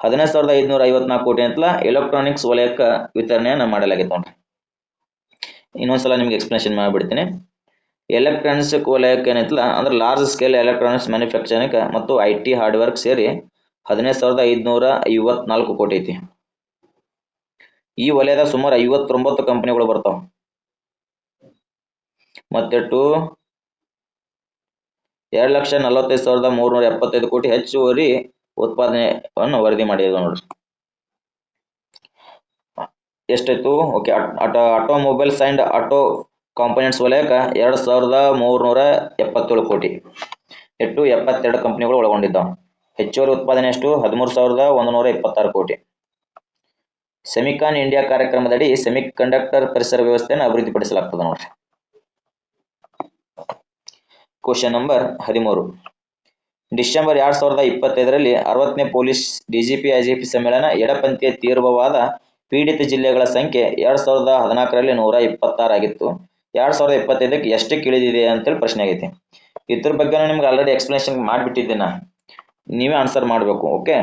15,554 ಕೋಟಿ ಅಂತ ಎಲೆಕ್ಟ್ರಾನಿಕ್ಸ್ ವಲಯಕ್ಕೆ ವಿತರಣೆಯನ್ನು ಮಾಡಲಾಗಿತ್ತು ನೋಡ್ರಿ. ಇನ್ನೊಂದ್ಸಲ ನಿಮ್ಗೆ ಎಕ್ಸ್ಪ್ಲನೇಷನ್ ಮಾಡಿಬಿಡ್ತೀನಿ. ಎಲೆಕ್ಟ್ರಾನಿಕ್ಸ್ ವಲಯಕ್ಕೆ ಏನೈತಲ್ಲ ಅಂದ್ರೆ ಲಾರ್ಜ್ ಸ್ಕೇಲ್ ಎಲೆಕ್ಟ್ರಾನಿಕ್ಸ್ ಮ್ಯಾನುಫ್ಯಾಕ್ಚರಿಂಗ್ ಮತ್ತು IT ಹಾರ್ಡ್ವೇರ್ ಸೇರಿ 15,554 ಕೋಟಿ ಐತಿ. ಈ ವಲಯದ ಸುಮಾರು 59 ಕಂಪನಿಗಳು ಬರ್ತಾವ. ಮತ್ತೆ 2,45,375 ಕೋಟಿ ಹೆಚ್ಚುವರಿ ಉತ್ಪಾದನೆಯನ್ನು ವರದಿ ಮಾಡಿದ ನೋಡ್ರಿ. ಎಷ್ಟಾಯ್ತು? Okay, automobiles and auto components ವಲಯಕ್ಕೆ 2,377 ಕೋಟಿ. 72 ಕಂಪನಿಗಳು ಒಳಗೊಂಡಿದ್ದಾವೆ. ಹೆಚ್ಚುವರಿ ಉತ್ಪಾದನೆ ಎಷ್ಟು? 13,126 ಕೋಟಿ. ಸೆಮಿಕಾನ್ ಇಂಡಿಯಾ ಕಾರ್ಯಕ್ರಮದಡಿ ಸೆಮಿಕಂಡಕ್ಟರ್ ಪರಿಸರ ವ್ಯವಸ್ಥೆಯನ್ನು ಅಭಿವೃದ್ಧಿಪಡಿಸಲಾಗ್ತದೆ ನೋಡ್ರಿ. Question number 13. ಡಿಸೆಂಬರ್ 2025ರಲ್ಲಿ 60ನೇ ಪೊಲೀಸ್ DGP IGP ಸಮ್ಮೇಳನ ಎಡಪಂಥೀಯ ತೀವ್ರವಾದ ಪೀಡಿತ ಜಿಲ್ಲೆಗಳ ಸಂಖ್ಯೆ 2014ರಲ್ಲಿ 126 ಆಗಿತ್ತು. 2025ಕ್ಕೆ ಎಷ್ಟಕ್ಕೆ ಇಳಿದಿದೆ ಅಂತೇಳಿ ಪ್ರಶ್ನೆ ಆಗೈತಿ. ಇದ್ರ ಬಗ್ಗೆ ನಿಮ್ಗೆ ಆಲ್ರೆಡಿ ಎಕ್ಸ್ಪ್ಲನೇಷನ್ ಮಾಡಿಬಿಟ್ಟಿದ್ದೀನ, ನೀವೇ ಆನ್ಸರ್ ಮಾಡಬೇಕು. ಓಕೆ,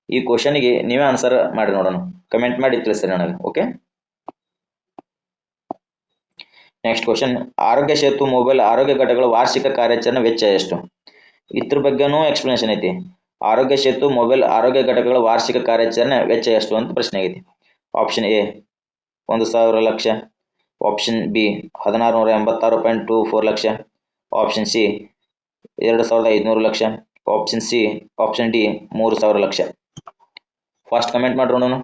ಈ ಕ್ವಶನ್ಗೆ ನೀವೇ ಆನ್ಸರ್ ಮಾಡಿ ನೋಡೋಣ, ಕಮೆಂಟ್ ಮಾಡಿ ತಿಳಿಸ್ರಿ ನನಗೆ. Okay, next question. ಆರೋಗ್ಯ ಸೇತು ಮೊಬೈಲ್ ಆರೋಗ್ಯ ಘಟಕಗಳ ವಾರ್ಷಿಕ ಕಾರ್ಯಾಚರಣೆ ವೆಚ್ಚ ಎಷ್ಟು? ಇದ್ರ ಬಗ್ಗೆನೂ ಎಕ್ಸ್ಪ್ಲನೇಷನ್ ಐತಿ. ಆರೋಗ್ಯ ಸೇತು ಮೊಬೈಲ್ ಆರೋಗ್ಯ ಘಟಕಗಳ ವಾರ್ಷಿಕ ಕಾರ್ಯಾಚರಣೆ ವೆಚ್ಚ ಎಷ್ಟು ಅಂತ ಪ್ರಶ್ನೆ ಆಗೈತಿ. Option A 1,000 lakh, option B 1,686.24 lakh, option C 2,500 lakh, option D 3,000 lakh. Fast comment ಮಾಡ್ರಿ ನೋಡೋಣ.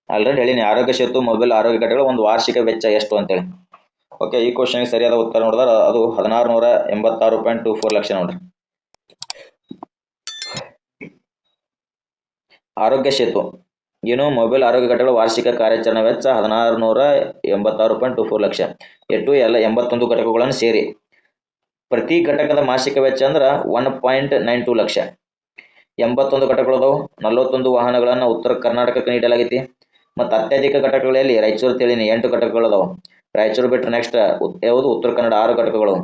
ಆಲ್ರೆಡಿ ಹೇಳಿನಿ, ಆರೋಗ್ಯ ಸೇತು ಮೊಬೈಲ್ ಆರೋಗ್ಯ ಘಟಕಗಳ ಒಂದು ವಾರ್ಷಿಕ ವೆಚ್ಚ ಎಷ್ಟು ಅಂತೇಳಿ. ಓಕೆ, ಈ ಕ್ವಶನ್ಗೆ ಸರಿಯಾದ ಉತ್ತರ ನೋಡಿದ್ರೆ ಅದು 1,686.24 ಲಕ್ಷ ನೋಡ್ರಿ. ಆರೋಗ್ಯ ಸೇತು ಏನು ಮೊಬೈಲ್ ಆರೋಗ್ಯ ಘಟಕಗಳ ವಾರ್ಷಿಕ ಕಾರ್ಯಾಚರಣೆ ವೆಚ್ಚ 1,686.24 ಲಕ್ಷ. ಎಲ್ಲ 81 ಘಟಕಗಳನ್ನು ಸೇರಿ ಪ್ರತಿ ಘಟಕದ ಮಾಸಿಕ ವೆಚ್ಚ ಅಂದ್ರೆ 1.92 ಲಕ್ಷ. 81 ಘಟಕಗಳದಾವು. 41 ವಾಹನಗಳನ್ನು ಉತ್ತರ ಕರ್ನಾಟಕಕ್ಕೆ ನೀಡಲಾಗೈತಿ. ಮತ್ತು ಅತ್ಯಧಿಕ ಘಟಕಗಳಲ್ಲಿ ರಾಯಚೂರು ತಿಳಿನ 8 ಘಟಕಗಳದಾವು. ರಾಯಚೂರು ಬಿಟ್ಟರೆ ನೆಕ್ಸ್ಟ್ ಯಾವುದು ಉತ್ತರ ಕನ್ನಡ 6 ಘಟಕಗಳು,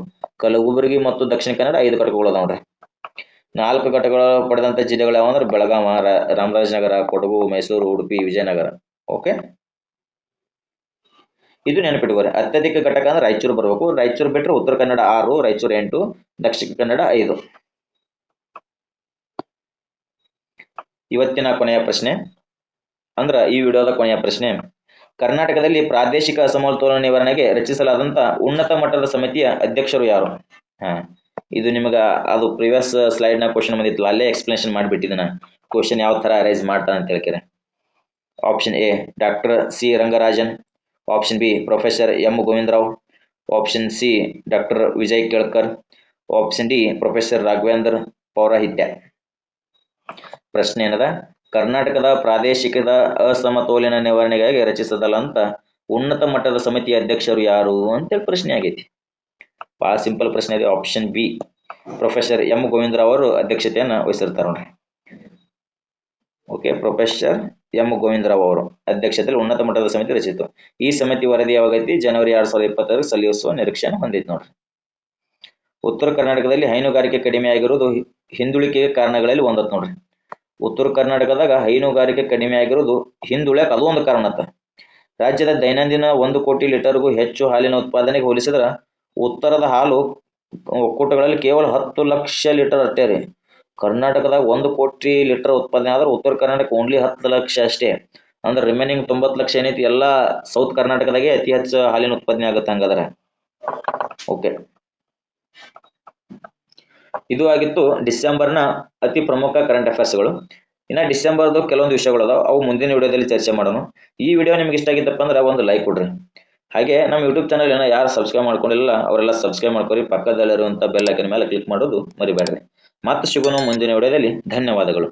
ಕಲಬುರಗಿ ಮತ್ತು ದಕ್ಷಿಣ ಕನ್ನಡ 5 ಘಟಕಗಳು ಅದಾವ ನೋಡ್ರಿ. 4 ಘಟಕಗಳು ಪಡೆದಂಥ ಜಿಲ್ಲೆಗಳು ಯಾವ ಅಂದ್ರೆ ಬೆಳಗಾವ, ರಾಮರಾಜನಗರ, ಕೊಡಗು, ಮೈಸೂರು, ಉಡುಪಿ, ವಿಜಯನಗರ. ಓಕೆ, ಇದು ನೆನಪಿಟ್ಕೋರಿ. ಅತ್ಯಧಿಕ ಘಟಕ ಅಂದ್ರೆ ರಾಯಚೂರು ಬರಬೇಕು. ರಾಯಚೂರು ಬಿಟ್ಟರೆ ಉತ್ತರ ಕನ್ನಡ 6, ರಾಯಚೂರು 8, ದಕ್ಷಿಣ ಕನ್ನಡ 5. ಇವತ್ತಿನ ಕೊನೆಯ ಪ್ರಶ್ನೆ ಅಂದ್ರ ಈ ವಿಡಿಯೋದ ಕೊನೆಯ ಪ್ರಶ್ನೆ, ಕರ್ನಾಟಕದಲ್ಲಿ ಪ್ರಾದೇಶಿಕ ಅಸಮತೋಲನ ನಿವಾರಣೆಗೆ ರಚಿಸಲಾದಂತ ಉನ್ನತ ಮಟ್ಟದ ಸಮಿತಿಯ ಅಧ್ಯಕ್ಷರು ಯಾರು? ಇದು ನಿಮಗ ಅದು ಪ್ರಿವಿಯಸ್ ಸ್ಲೈಡ್ ನ ಕ್ವಶನ್ ಬಂದಿತ್ತು, ಅಲ್ಲೇ ಎಕ್ಸ್ಪ್ಲನೇಷನ್ ಮಾಡಿಬಿಟ್ಟಿದ್ದಾನ ಕ್ವಶನ್ ಯಾವ ತರ ಅರೈಸ್ ಮಾಡ್ತಾನೆ ಅಂತ ಹೇಳ್ತಾರೆ. Option A doctor C Rangarajan, option B professor M Govindarao, option C doctor Vijay Kelkar, option D professor Raghavendra Pourohitya. ಪ್ರಶ್ನೆ ಏನದ, ಕರ್ನಾಟಕದ ಪ್ರಾದೇಶಿಕದ ಅಸಮತೋಲನ ನಿವಾರಣೆಗಾಗಿ ರಚಿಸದಲ್ಲಂತ ಉನ್ನತ ಮಟ್ಟದ ಸಮಿತಿಯ ಅಧ್ಯಕ್ಷರು ಯಾರು ಅಂತೇಳಿ ಪ್ರಶ್ನೆ ಆಗೈತಿ. ಬಹಳ ಸಿಂಪಲ್ ಪ್ರಶ್ನೆ ಇದೆ. Option B professor M Govinda Rao ಅವರು ಅಧ್ಯಕ್ಷತೆಯನ್ನು ವಹಿಸಿರ್ತಾರೆ ನೋಡ್ರಿ. ಓಕೆ, ಪ್ರೊಫೆಸರ್ ಎಂ ಗೋವಿಂದರಾವ್ ಅವರು ಅಧ್ಯಕ್ಷತೆಯಲ್ಲಿ ಉನ್ನತ ಮಟ್ಟದ ಸಮಿತಿ ರಚಿಸಿತು. ಈ ಸಮಿತಿ ವರದಿ ಯಾವಾಗೈತಿ? ಜನವರಿ 2020 ಸಲ್ಲಿಸುವ ನಿರೀಕ್ಷೆಯನ್ನು ಹೊಂದೈತಿ ನೋಡ್ರಿ. ಉತ್ತರ ಕರ್ನಾಟಕದಲ್ಲಿ ಹೈನುಗಾರಿಕೆ ಕಡಿಮೆ ಆಗಿರುವುದು ಹಿಂದುಳಿಕೆಗೆ ಕಾರಣಗಳಲ್ಲಿ ಒಂದತ್ ನೋಡ್ರಿ. ಉತ್ತರ ಕರ್ನಾಟಕದಾಗ ಹೈನುಗಾರಿಕೆ ಕಡಿಮೆ ಆಗಿರೋದು ಹಿಂದುಳಿಯಕ್ಕೆ ಅದು ಒಂದು ಕಾರಣ. ರಾಜ್ಯದ ದೈನಂದಿನ 1 ಕೋಟಿ ಲೀಟರ್ಗೂ ಹೆಚ್ಚು ಹಾಲಿನ ಉತ್ಪಾದನೆಗೆ ಹೋಲಿಸಿದ್ರೆ ಉತ್ತರದ ಹಾಲು ಒಕ್ಕೂಟಗಳಲ್ಲಿ ಕೇವಲ 10 ಲಕ್ಷ ಲೀಟರ್ ಅಷ್ಟೇ ರೀ. ಕರ್ನಾಟಕದಾಗ 1 ಕೋಟಿ ಲೀಟರ್ ಉತ್ಪಾದನೆ ಆದ್ರೆ ಉತ್ತರ ಕರ್ನಾಟಕ ಓನ್ಲಿ 10 ಲಕ್ಷ ಅಷ್ಟೇ. ಅಂದ್ರೆ ರಿಮೈನಿಂಗ್ 90 ಲಕ್ಷ ಏನೈತಿ ಎಲ್ಲ ಸೌತ್ ಕರ್ನಾಟಕದಾಗೆ ಅತಿ ಹೆಚ್ಚು ಹಾಲಿನ ಉತ್ಪಾದನೆ ಆಗುತ್ತೆ ಹಂಗಾದ್ರೆ. ಓಕೆ, ಇದು ಆಗಿತ್ತು ಡಿಸೆಂಬರ್ನ ಅತಿ ಪ್ರಮುಖ ಕರೆಂಟ್ ಅಫೇರ್ಸ್ಗಳು. ಇನ್ನು ಡಿಸೆಂಬರ್ದು ಕೆಲವೊಂದು ವಿಷಯಗಳು ಅದಾವ, ಅವು ಮುಂದಿನ ವಿಡಿಯೋದಲ್ಲಿ ಚರ್ಚೆ ಮಾಡೋಣ. ಈ ವಿಡಿಯೋ ನಿಮ್ಗೆ ಇಷ್ಟ ಆಗಿತ್ತಪ್ಪ ಅಂದ್ರೆ ಒಂದು ಲೈಕ್ ಕೊಡ್ರಿ. ಹಾಗೆ ನಮ್ಮ ಯೂಟ್ಯೂಬ್ ಚಾನಲ್ ಏನೋ ಯಾರು ಸಬ್ಸ್ಕ್ರೈಬ್ ಮಾಡ್ಕೊಂಡಿಲ್ಲ ಅವರೆಲ್ಲ ಸಬ್ಸ್ಕ್ರೈಬ್ ಮಾಡ್ಕೊರಿ. ಪಕ್ಕದಲ್ಲಿರುವಂಥ ಬೆಲ್ ಐಕನ್ ಮೇಲೆ ಕ್ಲಿಕ್ ಮಾಡೋದು ಮರಿಬೇಡ್ರಿ. ಮತ್ತೆ ಸಿಗೋಣ ಮುಂದಿನ ವಿಡಿಯೋದಲ್ಲಿ. ಧನ್ಯವಾದಗಳು.